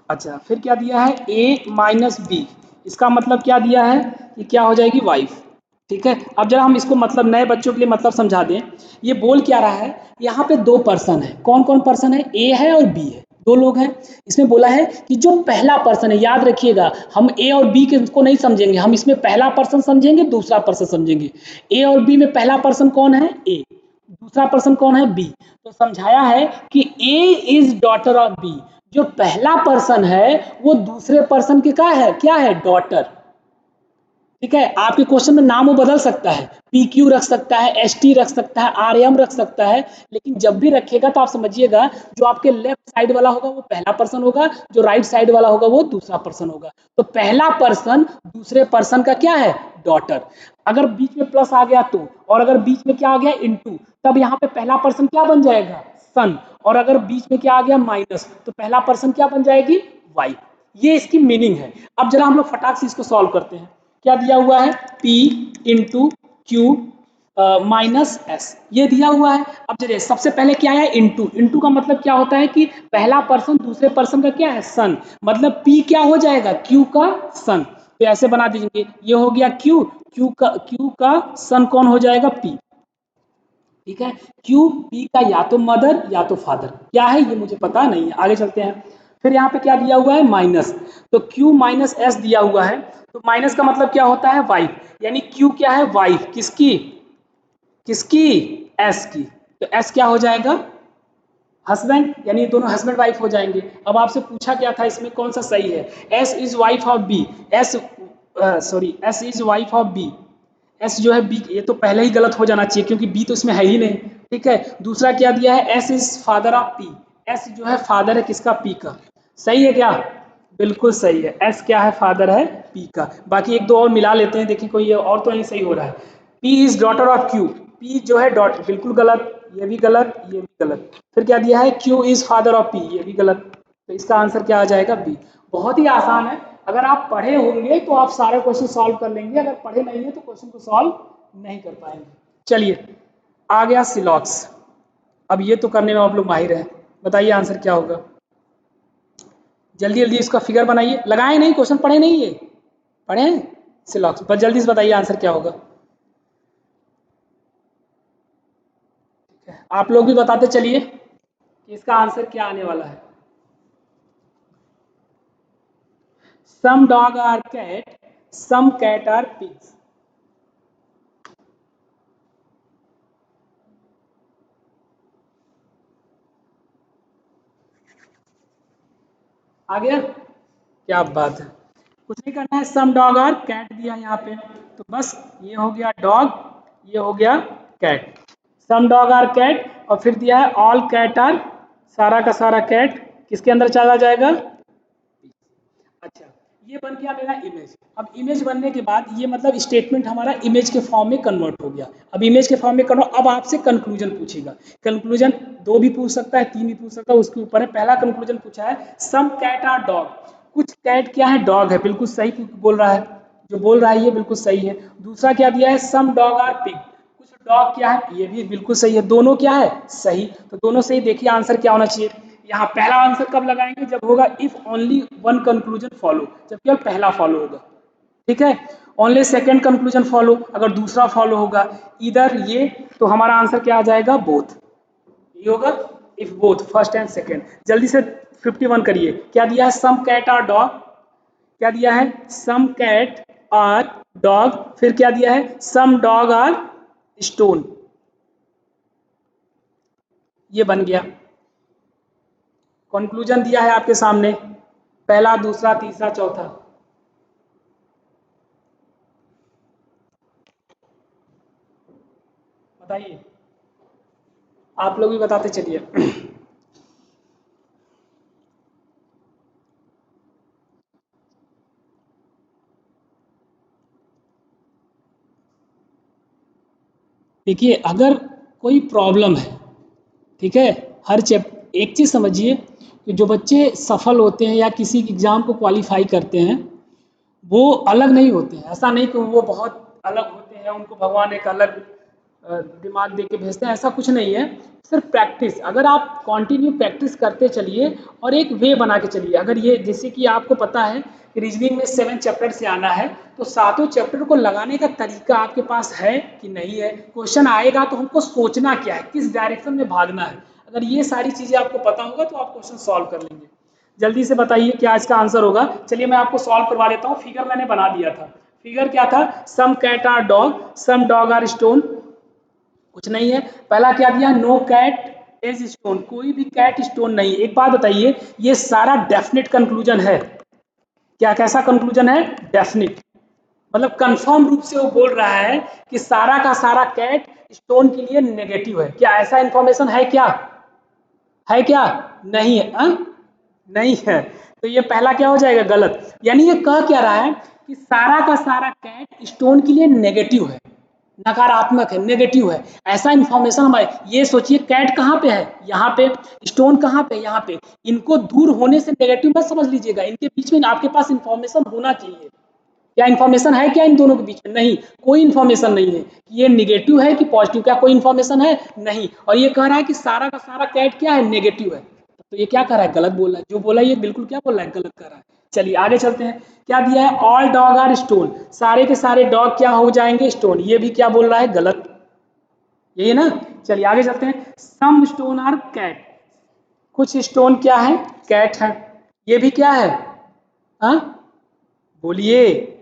अच्छा, फिर क्या दिया है? a माइनस बी, इसका मतलब क्या दिया है कि क्या हो जाएगी? वाइफ। ठीक है, अब जरा हम इसको मतलब नए बच्चों के लिए मतलब समझा दें। ये बोल क्या रहा है, यहाँ पे दो पर्सन है, कौन कौन पर्सन है? ए है और बी है, दो लोग हैं। इसमें बोला है कि जो पहला पर्सन है, याद रखिएगा हम ए और बी को नहीं समझेंगे, हम इसमें पहला पर्सन समझेंगे, दूसरा पर्सन समझेंगे। ए और बी में पहला पर्सन कौन है? ए। दूसरा पर्सन कौन है? बी। तो समझाया है कि ए इज डॉटर ऑफ बी, जो पहला पर्सन है वो दूसरे पर्सन के क्या है? डॉटर। ठीक है, आपके क्वेश्चन में नाम वो बदल सकता है, पी क्यू रख सकता है, एस टी रख सकता है, आर एम रख सकता है, लेकिन जब भी रखेगा तो आप समझिएगा, जो आपके लेफ्ट साइड वाला होगा वो पहला पर्सन होगा, जो राइट साइड वाला होगा वो दूसरा पर्सन होगा। तो पहला पर्सन दूसरे पर्सन का क्या है? डॉटर। अगर बीच में प्लस आ गया तो, और अगर बीच में क्या आ गया? इनटू, तब यहाँ पे पहला पर्सन क्या बन जाएगा? सन। और अगर बीच में क्या आ गया? माइनस, तो पहला पर्सन क्या बन जाएगी? वाइफ। ये इसकी मीनिंग है। अब जरा हम लोग फटाक से इसको सॉल्व करते हैं। क्या दिया हुआ है? P into Q minus S, ये दिया हुआ है। अब चलिए सबसे पहले क्या है? इंटू। इंटू का मतलब क्या होता है कि पहला पर्सन दूसरे पर्सन का क्या है? सन। मतलब P क्या हो जाएगा? Q का सन। तो ऐसे बना दीजिए, ये हो गया Q, Q का सन कौन हो जाएगा? P। ठीक है, क्यू पी का या तो मदर या तो फादर, क्या है ये मुझे पता नहीं है, आगे चलते हैं। फिर यहाँ पे क्या दिया हुआ है? माइनस। तो क्यू माइनस एस दिया हुआ है, तो माइनस का मतलब क्या होता है? वाइफ, यानी क्यू क्या है? वाइफ किसकी? किसकी? एस की। तो एस क्या हो जाएगा? हस्बैंड, यानी दोनों हस्बैंड वाइफ हो जाएंगे। अब आपसे पूछा क्या था इसमें कौन सा सही है? S is wife of B, S sorry S is wife of B, S जो है बी, ये तो पहले ही गलत हो जाना चाहिए क्योंकि बी तो इसमें है ही नहीं। ठीक है, दूसरा क्या दिया है? S is father of P, S जो है फादर है किसका? पी का। सही है क्या? बिल्कुल सही है, एस क्या है? फादर है पी का। बाकी एक दो और मिला लेते हैं, देखिए कोई और तो नहीं सही हो रहा है। P is daughter of Q, P जो है डॉट, बिल्कुल गलत, ये भी गलत, ये भी गलत। फिर क्या दिया है? Q is father of P, ये भी गलत। तो इसका आंसर क्या आ जाएगा? बी। बहुत ही आसान है, अगर आप पढ़े होंगे तो आप सारे क्वेश्चन सॉल्व कर लेंगे, अगर पढ़े नहीं है तो क्वेश्चन को सॉल्व नहीं कर पाएंगे। चलिए, आ गया सिलॉक्स। अब ये तो करने में आप लोग माहिर हैं, बताइए आंसर क्या होगा? जल्दी जल्दी इसका फिगर बनाइए, लगाए नहीं, क्वेश्चन पढ़े नहीं, ये पढ़े हैं सिलॉक्स, बस जल्दी से बताइए आंसर क्या होगा। आप लोग भी बताते चलिए कि इसका आंसर क्या आने वाला है। Some dog are cat, some cat are pigs. आ गया? क्या बात है, कुछ नहीं करना है, सम डॉग आर कैट दिया यहाँ पे, तो बस ये हो गया डॉग, ये हो गया cat. Some dog are cat, और फिर दिया है ऑल कैट आर, सारा का सारा कैट किसके अंदर चला जाएगा? अच्छा, ये बन गया मेरा इमेज। अब इमेज बनने के बाद ये मतलब स्टेटमेंट हमारा इमेज के फॉर्म में कन्वर्ट हो गया। अब इमेज के फॉर्म में कन्वर्ट, अब आपसे कंक्लूजन पूछेगा। कंक्लूजन 2 भी पूछ सकता है, 3 भी पूछ सकता है, उसके ऊपर है। पहला कंक्लूजन पूछा है सम कैट आर डॉग, कुछ कैट क्या है, डॉग है, बिल्कुल सही बोल रहा है, जो बोल रहा है ये बिल्कुल सही है। दूसरा क्या दिया है, सम डॉग आर पिग, कुछ डॉग क्या है, ये भी बिल्कुल सही है। दोनों क्या है, सही। तो दोनों सही। देखिए आंसर क्या होना चाहिए यहाँ। पहला आंसर कब लगाएंगे, जब होगा if only one conclusion follow, जब केवल पहला फॉलो होगा। ठीक है, ओनली सेकंड कंक्लूजन फॉलो, अगर दूसरा फॉलो होगा इधर ये, तो हमारा आंसर क्या आ जाएगा, बोथ। ये होगा if both first and second. जल्दी से 51 करिए। क्या दिया है, सम कैट आर डॉग, क्या दिया है, सम कैट आर डॉग, फिर क्या दिया है, सम डॉग आर स्टोन। ये बन गया, कंक्लूजन दिया है आपके सामने, पहला, दूसरा, तीसरा, चौथा। बताइए, आप लोग भी बताते चलिए। देखिए अगर कोई प्रॉब्लम है, ठीक है, हर चैप एक चीज़ समझिए कि जो बच्चे सफल होते हैं या किसी एग्ज़ाम को क्वालिफाई करते हैं, वो अलग नहीं होते हैं। ऐसा नहीं कि वो बहुत अलग होते हैं, उनको भगवान एक अलग दिमाग दे के भेजते हैं, ऐसा कुछ नहीं है। सिर्फ प्रैक्टिस, अगर आप कंटिन्यू प्रैक्टिस करते चलिए और एक वे बना के चलिए। अगर ये जैसे कि आपको पता है कि रीजनिंग में 7 चैप्टर से आना है, तो सातों चैप्टर को लगाने का तरीका आपके पास है कि नहीं है। क्वेश्चन आएगा तो हमको सोचना क्या है, किस डायरेक्शन में भागना है। अगर ये सारी चीज़ें आपको पता होगा तो आप क्वेश्चन सॉल्व कर लेंगे। जल्दी से बताइए क्या इसका आंसर होगा। चलिए मैं आपको सॉल्व करवा देता हूँ। फिगर मैंने बना दिया था। फिगर क्या था, some cat are dog, some dog are stone. कुछ नहीं है। पहला क्या दिया, नो कैट इज स्टोन, कोई भी कैट स्टोन नहीं। एक बात बताइए, ये सारा डेफिनेट कंक्लूजन है क्या, कैसा कंक्लूजन है, डेफिनेट। मतलब कंफर्म रूप से वो बोल रहा है कि सारा का सारा कैट स्टोन के लिए नेगेटिव है। क्या ऐसा इंफॉर्मेशन है क्या, है क्या, नहीं है, नहीं है। तो ये पहला क्या हो जाएगा, गलत। यानी ये कह क्या रहा है कि सारा का सारा कैट स्टोन के लिए नेगेटिव है, नकारात्मक है, नेगेटिव है। ऐसा इंफॉर्मेशन हमारे, ये सोचिए कैट कहाँ पे है, यहाँ पे, स्टोन कहाँ पे, यहाँ पे। इनको दूर होने से नेगेटिव मत समझ लीजिएगा, इनके बीच में आपके पास इंफॉर्मेशन होना चाहिए। क्या इन्फॉर्मेशन है क्या इन दोनों के बीच में, नहीं, कोई इन्फॉर्मेशन नहीं है कि ये निगेटिव है कि पॉजिटिव, क्या कोई इन्फॉर्मेशन है, नहीं। और ये कह रहा है कि सारा का सारा कैट क्या है, नेगेटिव है। तो ये क्या कर रहा है, गलत बोल रहा है। जो बोला ये बिल्कुल क्या बोल रहा है, गलत कर रहा है। चलिए आगे चलते हैं। क्या दिया है, ऑल डॉग आर स्टोन, सारे के सारे डॉग क्या हो जाएंगे, स्टोन। ये भी क्या बोल रहा है, गलत। यही है ना। चलिए आगे चलते हैं। सम स्टोन आर कैट, कुछ स्टोन क्या है, कैट है। ये भी क्या है, हाँ, बोलिए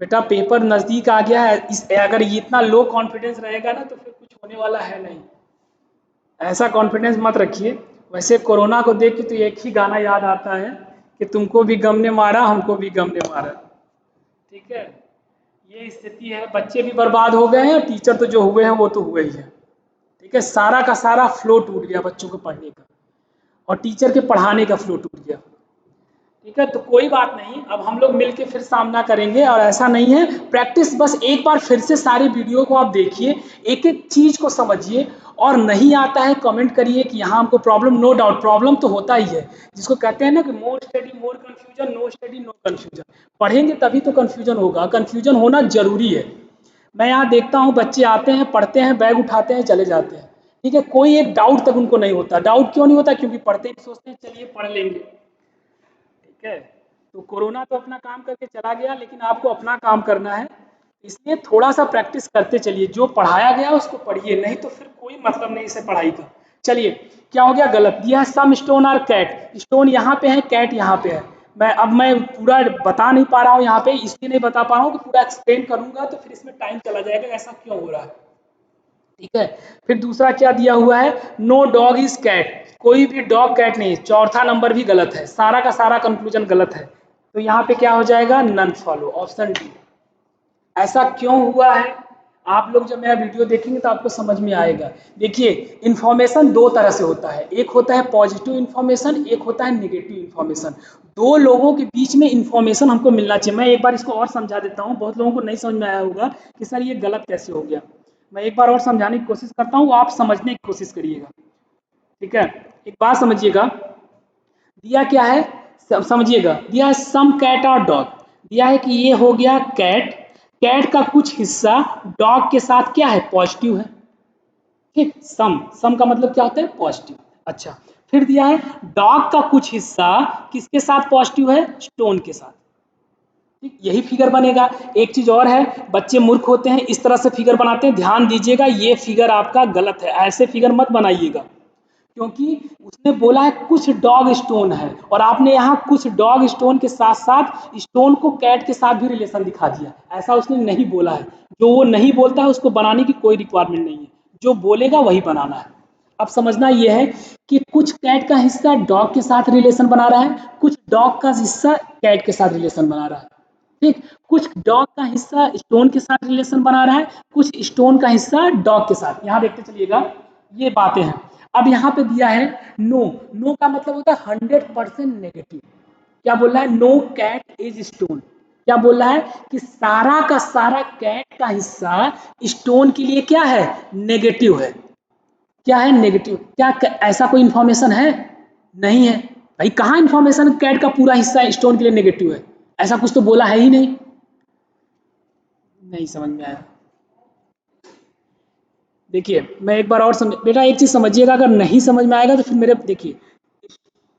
बेटा, पेपर नज़दीक आ गया है। इस अगर ये इतना लो कॉन्फिडेंस रहेगा ना तो फिर कुछ होने वाला है नहीं। ऐसा कॉन्फिडेंस मत रखिए। वैसे कोरोना को देख के तो एक ही गाना याद आता है कि तुमको भी गम ने मारा, हमको भी गम ने मारा। ठीक है, ये स्थिति है। बच्चे भी बर्बाद हो गए हैं, टीचर तो जो हुए हैं वो तो हुए ही हैं। ठीक है, सारा का सारा फ्लो टूट गया बच्चों के पढ़ने का, और टीचर के पढ़ाने का फ्लो टूट गया। ठीक है, तो कोई बात नहीं, अब हम लोग मिलके फिर सामना करेंगे। और ऐसा नहीं है, प्रैक्टिस बस एक बार फिर से सारी वीडियो को आप देखिए, एक एक चीज को समझिए। और नहीं आता है कमेंट करिए कि यहाँ हमको प्रॉब्लम, नो डाउट प्रॉब्लम तो होता ही है। जिसको कहते हैं ना कि more study more confusion, no study no confusion. पढ़ेंगे तभी तो कंफ्यूजन होगा, कंफ्यूजन होना जरूरी है। मैं यहाँ देखता हूँ बच्चे आते हैं, पढ़ते हैं, बैग उठाते हैं, चले जाते हैं। ठीक है, कोई एक डाउट तक उनको नहीं होता। डाउट क्यों नहीं होता, क्योंकि पढ़ते ही सोचते हैं चलिए पढ़ लेंगे। ठीक है, तो कोरोना तो अपना काम करके चला गया, लेकिन आपको अपना काम करना है। इसलिए थोड़ा सा प्रैक्टिस करते चलिए, जो पढ़ाया गया उसको पढ़िए, नहीं तो फिर कोई मतलब नहीं इसे पढ़ाई का। चलिए, क्या हो गया, गलत दिया है, सम स्टोन आर कैट, स्टोन यहाँ पे है, कैट यहाँ पे है। मैं पूरा बता नहीं पा रहा हूँ यहाँ पे, इसलिए नहीं बता पा रहा हूँ कि पूरा एक्सप्लेन करूंगा तो फिर इसमें टाइम चला जाएगा, ऐसा क्यों हो रहा है। ठीक है, फिर दूसरा क्या दिया हुआ है, नो डॉग इज कैट, कोई भी डॉग कैट नहीं। चौथा नंबर भी गलत है, सारा का सारा कंक्लूजन गलत है। तो यहाँ पे क्या हो जाएगा, नन फॉलो, ऑप्शन डी। ऐसा क्यों हुआ है, आप लोग जब मेरा वीडियो देखेंगे तो आपको समझ में आएगा। देखिए इन्फॉर्मेशन दो तरह से होता है, एक होता है पॉजिटिव इन्फॉर्मेशन, एक होता है नेगेटिव इन्फॉर्मेशन। दो लोगों के बीच में इन्फॉर्मेशन हमको मिलना चाहिए। मैं एक बार इसको और समझा देता हूँ, बहुत लोगों को नहीं समझ में आया होगा कि सर ये गलत कैसे हो गया। मैं एक बार और समझाने की कोशिश करता हूँ, आप समझने की कोशिश करिएगा, ठीक है। एक बात समझिएगा, दिया क्या है, समझिएगा, दिया है सम कैट और डॉग। दिया है कि ये हो गया कैट, कैट का कुछ हिस्सा डॉग के साथ क्या है, पॉजिटिव है, ठीक। सम का मतलब क्या होता है, पॉजिटिव। अच्छा, फिर दिया है डॉग का कुछ हिस्सा किसके साथ पॉजिटिव है, स्टोन के साथ, ठीक। यही फिगर बनेगा। एक चीज और है, बच्चे मूर्ख होते हैं, इस तरह से फिगर बनाते हैं, ध्यान दीजिएगा ये फिगर आपका गलत है, ऐसे फिगर मत बनाइएगा, क्योंकि उसने बोला है कुछ डॉग स्टोन है और आपने यहाँ कुछ डॉग स्टोन के साथ साथ स्टोन को कैट के साथ भी रिलेशन दिखा दिया। ऐसा उसने नहीं बोला है। जो वो नहीं बोलता है उसको बनाने की कोई रिक्वायरमेंट नहीं है, जो बोलेगा वही बनाना है। अब समझना यह है कि कुछ कैट का हिस्सा डॉग के साथ रिलेशन बना रहा है, कुछ डॉग का हिस्सा कैट के साथ रिलेशन बना रहा है, ठीक। कुछ डॉग का हिस्सा स्टोन के साथ रिलेशन बना रहा है, कुछ स्टोन का हिस्सा डॉग के साथ। यहाँ देखते चलिएगा, ये बातें हैं। अब यहाँ पे दिया है नो, नो का मतलब होता है 100% नेगेटिव। क्या बोल रहा है, नो कैट इज स्टोन। क्या बोल रहा है कि सारा का सारा कैट का हिस्सा स्टोन के लिए क्या है, नेगेटिव है। क्या है, नेगेटिव। क्या ऐसा कोई इंफॉर्मेशन है, नहीं है भाई। कहाँ इंफॉर्मेशन कैट का पूरा हिस्सा स्टोन के लिए नेगेटिव है, ऐसा कुछ तो बोला है ही नहीं। नहीं समझ में आया। देखिए मैं एक बार और समझ, बेटा एक चीज समझिएगा, अगर नहीं समझ में आएगा तो फिर मेरे, देखिए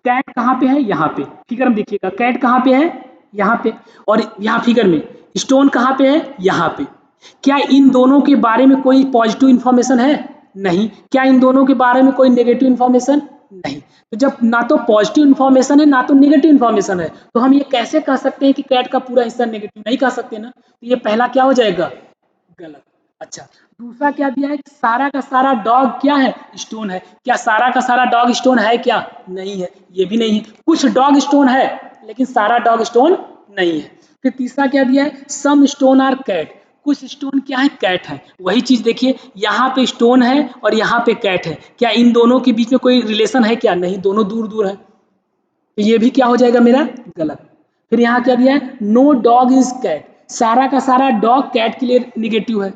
कैट कहाँ पे है, यहाँ पे फिगर में देखिएगा, कैट कहाँ पे है, यहाँ पे, और यहाँ फिगर में स्टोन कहाँ पे है, यहाँ पे। क्या इन दोनों के बारे में कोई पॉजिटिव इंफॉर्मेशन है, नहीं। क्या इन दोनों के बारे में कोई नेगेटिव इंफॉर्मेशन, नहीं। तो जब ना तो पॉजिटिव इंफॉर्मेशन है ना तो नेगेटिव इंफॉर्मेशन है, तो हम ये कैसे कह सकते हैं कि कैट का पूरा हिस्सा नेगेटिव, नहीं कह सकते ना। तो ये पहला क्या हो जाएगा, गलत। अच्छा, दूसरा क्या दिया है, सारा का सारा डॉग क्या है, स्टोन है। क्या सारा का सारा डॉग स्टोन है, क्या नहीं है, ये भी नहीं है। कुछ डॉग स्टोन है लेकिन सारा डॉग स्टोन नहीं है। फिर तीसरा क्या दिया है, सम स्टोन आर कैट, कुछ स्टोन क्या है, कैट है। वही चीज देखिए, यहाँ पे स्टोन है और यहाँ पे कैट है, क्या इन दोनों के बीच में कोई रिलेशन है, क्या नहीं, दोनों दूर दूर है। तो ये भी क्या हो जाएगा मेरा, गलत। फिर यहाँ क्या दिया है, नो डॉग इज कैट, सारा का सारा डॉग कैट के लिए निगेटिव है।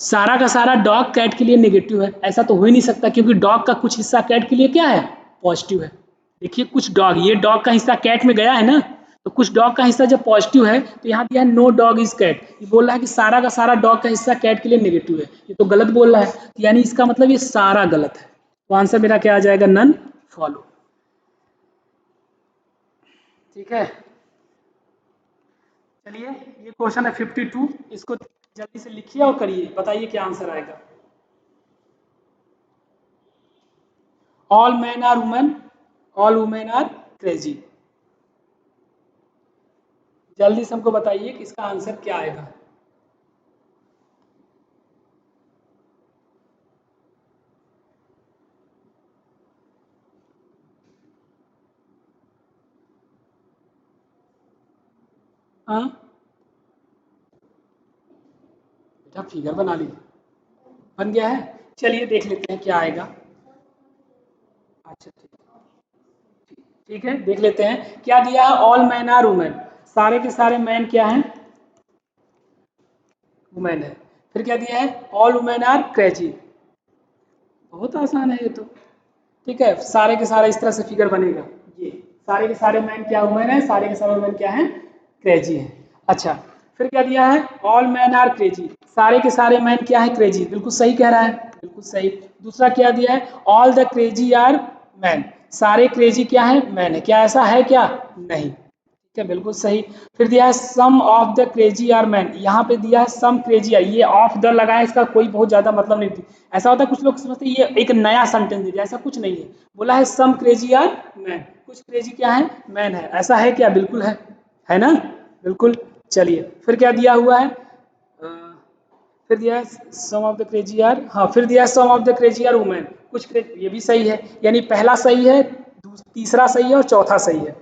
सारा का सारा डॉग कैट के लिए नेगेटिव है, ऐसा तो हो ही नहीं सकता, क्योंकि डॉग का कुछ हिस्सा कैट के लिए क्या है, पॉजिटिव है। देखिए कुछ डॉग, ये डॉग का हिस्सा कैट में गया है ना, तो कुछ डॉग का हिस्सा जब पॉजिटिव है तो यहाँ दिया है नो डॉग इज कैट, ये बोल रहा है कि सारा का सारा डॉग का हिस्सा कैट के लिए नेगेटिव है, ये तो गलत बोल रहा है। यानी इसका मतलब ये सारा गलत है। तो आंसर मेरा क्या आ जाएगा, नन फॉलो, ठीक है। चलिए ये क्वेश्चन है 52, इसको जल्दी से लिखिए और करिए, बताइए क्या आंसर आएगा। All man are women, all women are crazy. जल्दी से हमको बताइए कि इसका आंसर क्या आएगा। हाँ बेटा फिगर बना लीजिए, बन गया है। चलिए देख लेते हैं क्या आएगा। अच्छा ठीक है, देख लेते हैं क्या दिया है, ऑल मैन आर वुमेन, सारे के सारे मैन क्या हैं, वुमेन है। फिर क्या दिया है, ऑल वुमेन आर क्रेजी, बहुत आसान है ये तो, ठीक है। सारे के सारे इस तरह से फिगर बनेगा, ये सारे के सारे मैन क्या, वुमेन है, सारे के सारे वुमेन क्या है, क्रेजी है। अच्छा, फिर क्या दिया है, ऑल मैन आर क्रेजी, सारे के सारे मैन क्या है, क्रेजी, बिल्कुल सही कह रहा है, बिल्कुल सही। दूसरा क्या दिया है, all the crazy are man, सारे क्रेजी क्या है, मैन है, क्या ऐसा है क्या, नहीं, ठीक है, बिल्कुल सही। फिर दिया है some of the crazy are man, यहाँ पे दिया है सम क्रेजी आर, ये ऑफ द लगा है, इसका कोई बहुत ज्यादा मतलब नहीं। ऐसा होता है कुछ लोग समझते हैं ये एक नया सेंटेंस दे दिया, ऐसा कुछ नहीं है। बोला है सम क्रेजी आर मैन, कुछ क्रेजी क्या है, मैन है, ऐसा है क्या, बिल्कुल है ना, बिल्कुल। चलिए फिर क्या दिया हुआ है, फिर दिया है some of the crazy are, हाँ फिर दिया है some of the crazy are women, कुछ ये भी सही है, यानी पहला सही है, तीसरा सही है और चौथा सही है।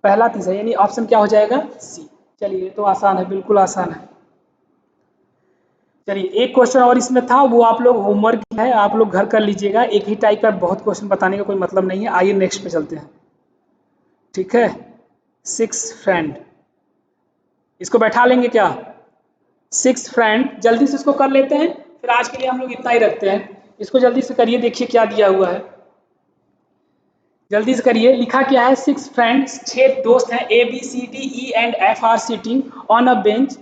पहला तीसरा यानी ऑप्शन क्या हो जाएगा, सी। चलिए ये तो आसान है, बिल्कुल आसान है। चलिए एक क्वेश्चन और इसमें था, वो आप लोग होमवर्क है, आप लोग घर कर लीजिएगा। एक ही टाइप का बहुत क्वेश्चन बताने का कोई मतलब नहीं है। आइए नेक्स्ट पे चलते हैं। ठीक है, 6 फ्रेंड, इसको बैठा लेंगे क्या? 6 फ्रेंड, जल्दी से इसको कर लेते हैं, फिर आज के लिए हम लोग इतना ही रखते हैं। इसको जल्दी से करिए, देखिए क्या दिया हुआ है, जल्दी से करिए। लिखा क्या है? 6 फ्रेंड्स, 6 दोस्त हैं, A B C D E and F are sitting on a bench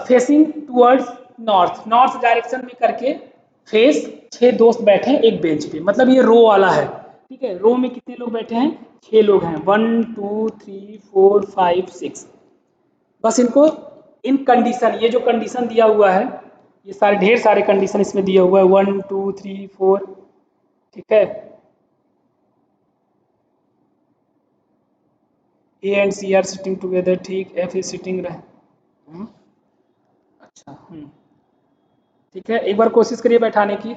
facing towards north. North direction में करके फेस 6 दोस्त बैठे हैं एक बेंच पे, मतलब ये रो वाला है। ठीक है, रो में कितने लोग बैठे हैं? 6 लोग हैं, 1 2 3 4 5 6। बस इनको इन कंडीशन, ये जो कंडीशन दिया हुआ है, ये सारे ढेर सारे कंडीशन इसमें दिया हुआ है, 1 2 3 4। ठीक है, A and C are sitting together, ठीक, एफ इज सिटिंग रहे। अच्छा, ठीक है, एक बार कोशिश करिए बैठाने की।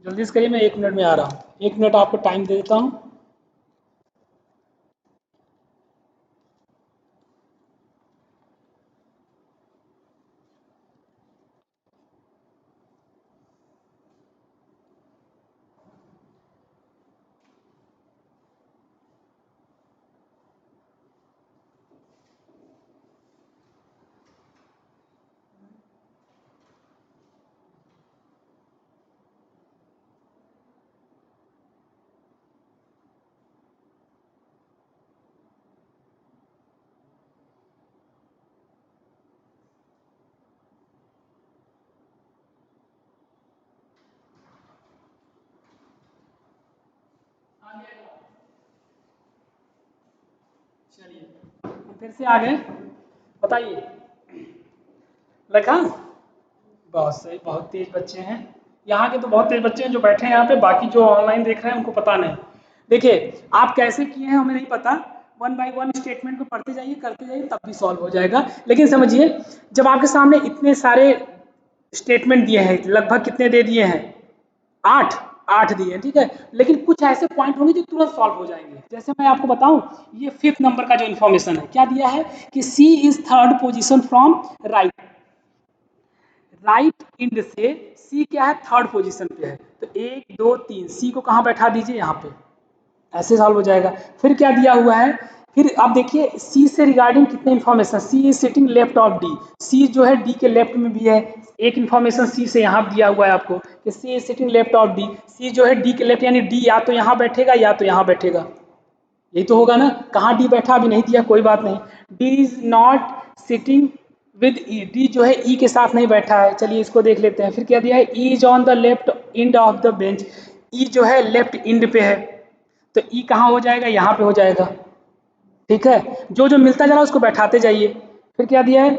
जल्दी से करिए, मैं 1 मिनट में आ रहा हूँ, 1 मिनट आपको टाइम दे देता हूँ। चलिए हम फिर से आ गए, बताइए लगा? बहुत सही, बहुत तेज बच्चे हैं यहाँ के, तो बहुत तेज बच्चे हैं जो बैठे हैं यहाँ पे। बाकी जो ऑनलाइन देख रहे हैं उनको पता नहीं। देखिए आप कैसे किए हैं हमें नहीं पता, 1 बाय 1 स्टेटमेंट को पढ़ते जाइए, करते जाइए, तब भी सॉल्व हो जाएगा। लेकिन समझिए, जब आपके सामने इतने सारे स्टेटमेंट दिए हैं, लगभग कितने दे दिए हैं? 8 8 दिए हैं, ठीक है। लेकिन कुछ ऐसे पॉइंट होंगे जो तुरंत सॉल्व हो जाएंगे। जैसे मैं आपको बताऊं, ये 5th नंबर का जो इन्फॉर्मेशन है, क्या दिया है कि C is 3rd position from right. Right end से सी क्या है? 3rd पोजीशन पे है। तो 1 2 3, सी को कहाँ बैठा दीजिए? यहाँ पे, ऐसे सॉल्व हो जाएगा। फिर क्या दिया हुआ है? फिर आप देखिए सी से रिगार्डिंग कितने information, C is sitting left of D, C जो है डी के लेफ्ट में भी है। एक इन्फॉर्मेशन सी से यहाँ दिया हुआ है आपको कि C is sitting left of D, C जो है डी के लेफ्ट, यानी डी या तो यहाँ बैठेगा या तो यहाँ बैठेगा, यही तो होगा ना। कहाँ डी बैठा अभी नहीं दिया, कोई बात नहीं। D is not sitting with E, D जो है ई के साथ नहीं बैठा है। चलिए इसको देख लेते हैं। फिर क्या दिया है? E is on the left end of the bench, E जो है लेफ्ट इंड पे है, तो ई कहाँ हो जाएगा? यहाँ पे हो जाएगा। ठीक है, जो जो मिलता जा रहा है उसको बैठाते जाइए। फिर क्या दिया है?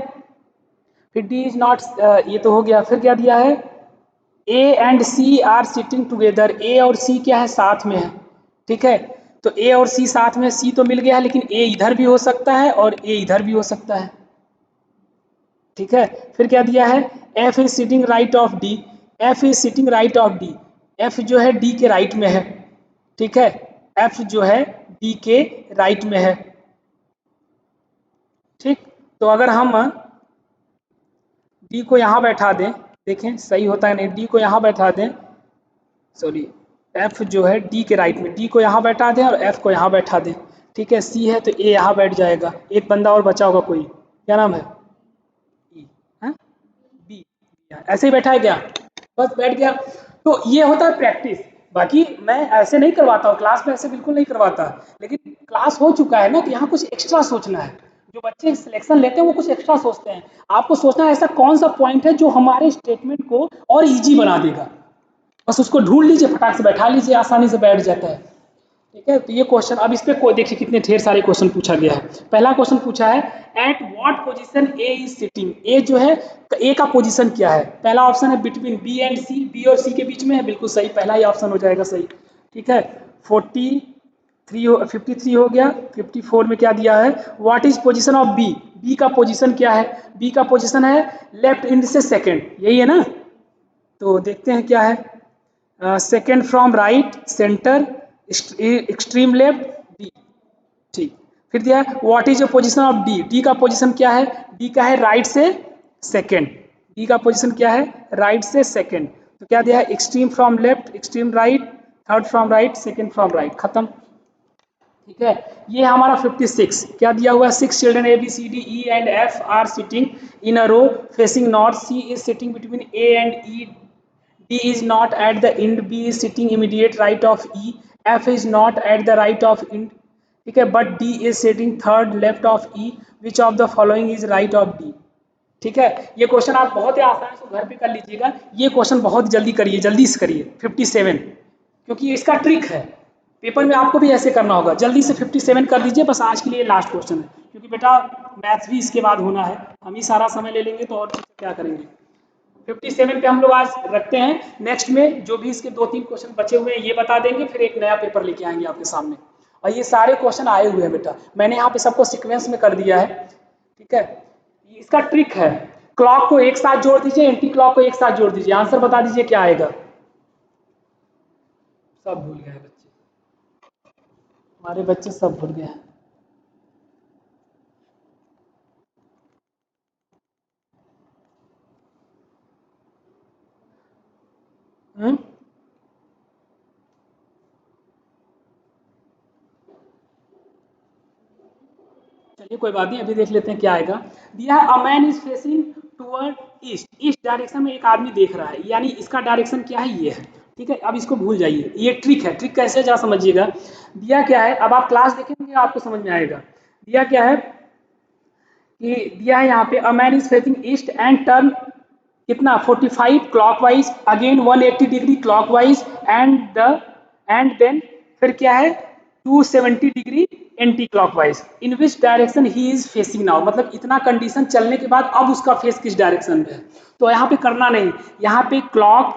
फिर डी इज नॉट, ये तो हो गया। फिर क्या दिया है? A and C are sitting together, A और सी क्या है? साथ में है। ठीक है, तो ए और सी साथ में, सी तो मिल गया है, लेकिन ए इधर भी हो सकता है और ए इधर भी हो सकता है। ठीक है, फिर क्या दिया है? F is sitting right of D, F is sitting right of D, F जो है डी के राइट में है। ठीक है, एफ जो है डी के राइट में है। ठीक, तो अगर हम डी को यहाँ बैठा दें, देखें सही होता है नहीं, डी को यहाँ बैठा दें, सॉरी, एफ जो है डी के राइट में, डी को यहाँ बैठा दें और एफ को यहाँ बैठा दें। ठीक है, सी है तो ए यहाँ बैठ जाएगा। एक बंदा और बचा होगा कोई, क्या नाम है? ई, हाँ, बी, ऐसे ही बैठा है क्या? बस बैठ गया। तो ये होता है प्रैक्टिस। बाकी मैं ऐसे नहीं करवाता हूँ क्लास में, ऐसे बिल्कुल नहीं करवाता, लेकिन क्लास हो चुका है ना, तो यहाँ कुछ एक्स्ट्रा सोचना है। जो बच्चे सिलेक्शन लेते हैं वो कुछ एक्स्ट्रा सोचते हैं, आपको सोचना है ऐसा कौन सा पॉइंट है जो हमारे स्टेटमेंट को और इजी बना देगा, बस उसको ढूंढ लीजिए, फटाक से बैठा लीजिए, आसानी से बैठ जाता है। ठीक है, तो ये क्वेश्चन, अब इस पे कोई देखिए कितने ढेर सारे क्वेश्चन पूछा गया है। पहला क्वेश्चन पूछा है at what position A is sitting, A जो है ए का पोजीशन क्या है, पहला ऑप्शन है between B and C, B और सी के बीच में है, बिल्कुल सही, पहला ही ऑप्शन हो जाएगा सही। ठीक है, 53 हो गया। 54 में क्या दिया है, what is position of B, B का पोजीशन क्या है, बी का पोजीशन है लेफ्ट इंड से सेकेंड, यही है ना, तो देखते हैं क्या है, second from right, centre, extreme left, D. ठीक, फिर दिया है what is the position of D, D का पोजीशन क्या है, डी का है राइट से सेकेंड, डी का पोजीशन क्या है राइट से सेकेंड, तो क्या दिया है extreme from left, extreme right, third from right, second from right, खत्म। ठीक है, ये हमारा 56 क्या दिया हुआ है, 6 children A B C D E and F are sitting in a row facing north, C is sitting between A and E, D is not at the end, B is sitting immediate right of E, F is not at the right of end, ठीक है, but D is sitting third left of E, which of the following is right of D। ठीक है, ये question आप बहुत ही आसान से घर पे कर लीजिएगा, ये क्वेश्चन बहुत जल्दी करिए, जल्दी से करिए 57, क्योंकि इसका ट्रिक है, पेपर में आपको भी ऐसे करना होगा, जल्दी से 57 कर दीजिए, बस आज के लिए लास्ट क्वेश्चन है, क्योंकि बेटा मैथ्स भी इसके बाद होना है, हम ही सारा समय ले लेंगे तो और क्या करेंगे। 57 पे हम लोग आज रखते हैं, नेक्स्ट में जो भी इसके 2-3 क्वेश्चन बचे हुए हैं ये बता देंगे, फिर एक नया पेपर लेके आएंगे आपके सामने, और ये सारे क्वेश्चन आए हुए हैं बेटा, मैंने यहाँ पे सबको सीक्वेंस में कर दिया है। ठीक है, इसका ट्रिक है, क्लॉक को एक साथ जोड़ दीजिए, एंटी क्लॉक को एक साथ जोड़ दीजिए, आंसर बता दीजिए क्या आएगा। सब भूल गए बच्चे, हमारे बच्चे सब भूल गए। चलिए कोई बात नहीं, अभी देख लेते हैं क्या आएगा। दिया है अ man is facing toward east, east direction में एक आदमी देख रहा है, यानी इसका डायरेक्शन क्या है, ये है। ठीक है, अब इसको भूल जाइए, ये ट्रिक है, ट्रिक कैसे जा समझिएगा। दिया क्या है, अब आप क्लास देखेंगे आपको समझ में आएगा। दिया क्या है कि दिया है यहाँ पे a man is facing east and turn कितना 45 clockwise, again 180 degree clockwise and then फिर क्या है 270 degree anticlockwise, in which direction he is facing now, मतलब इतना कंडीशन चलने के बाद अब उसका फेस किस डायरेक्शन में है। तो यहाँ पे करना नहीं, यहाँ पे क्लॉक,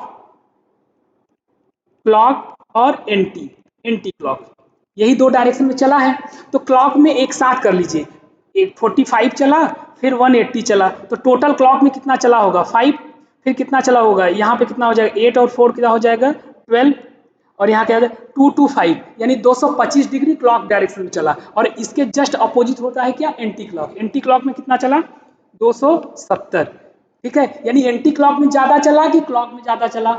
क्लॉक और एंटी, एंटी क्लॉक, यही दो डायरेक्शन में चला है, तो क्लॉक में एक साथ कर लीजिए, एक 45 चला फिर 180 चला, तो टोटल क्लॉक में कितना चला होगा 5, फिर कितना चला होगा यहाँ पे कितना हो जाएगा 8 और 4 कितना हो जाएगा 12, और यहाँ क्या 225, यानी 225 डिग्री क्लॉक डायरेक्शन में चला, और इसके जस्ट अपोजिट होता है क्या एंटी क्लॉक, एंटी क्लॉक में कितना चला 270। ठीक है, यानी एंटी क्लॉक में ज्यादा चला कि क्लॉक में ज्यादा चला,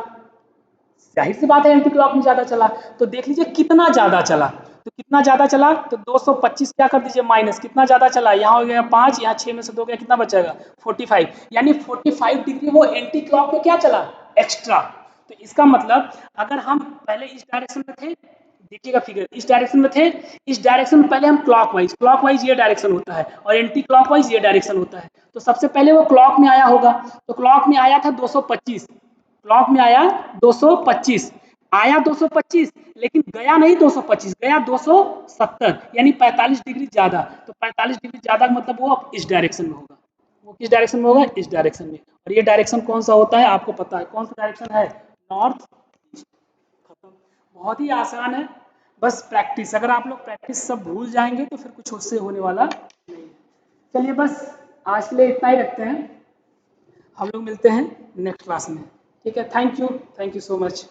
जाहिर सी बात है एंटी क्लॉक में ज्यादा चला, तो देख लीजिए कितना ज्यादा चला, तो कितना ज्यादा चला तो 225 क्या कर दीजिए माइनस, कितना ज्यादा चला, यहाँ हो गया 5, यहाँ 6 में से 2 गया, कितना बचेगा 45, यानी 45 डिग्री वो एंटी क्लॉक में क्या चला एक्स्ट्रा। तो इसका मतलब अगर हम पहले इस डायरेक्शन में थे, देखिएगा फिगर, इस डायरेक्शन में थे, इस डायरेक्शन में पहले हम क्लॉकवाइज, क्लॉकवाइज ये डायरेक्शन होता है और एंटी क्लॉकवाइज ये डायरेक्शन होता है, तो सबसे पहले वो क्लॉक में आया होगा, तो क्लॉक में आया था 225, क्लॉक में आया 225, आया 225 लेकिन गया नहीं 225, गया 270, यानी 45 डिग्री ज्यादा, तो 45 डिग्री ज्यादा मतलब वो अब इस डायरेक्शन में होगा, वो किस डायरेक्शन में होगा इस डायरेक्शन में, और ये डायरेक्शन कौन सा होता है आपको पता है, कौन सा डायरेक्शन है नॉर्थ ईस्ट। खत्म, बहुत ही आसान है, बस प्रैक्टिस, अगर आप लोग प्रैक्टिस सब भूल जाएंगे तो फिर कुछ उससे होने वाला नहीं है। चलिए बस आज के लिए इतना ही रखते हैं, हम लोग मिलते हैं नेक्स्ट क्लास में। ठीक है, थैंक यू सो मच।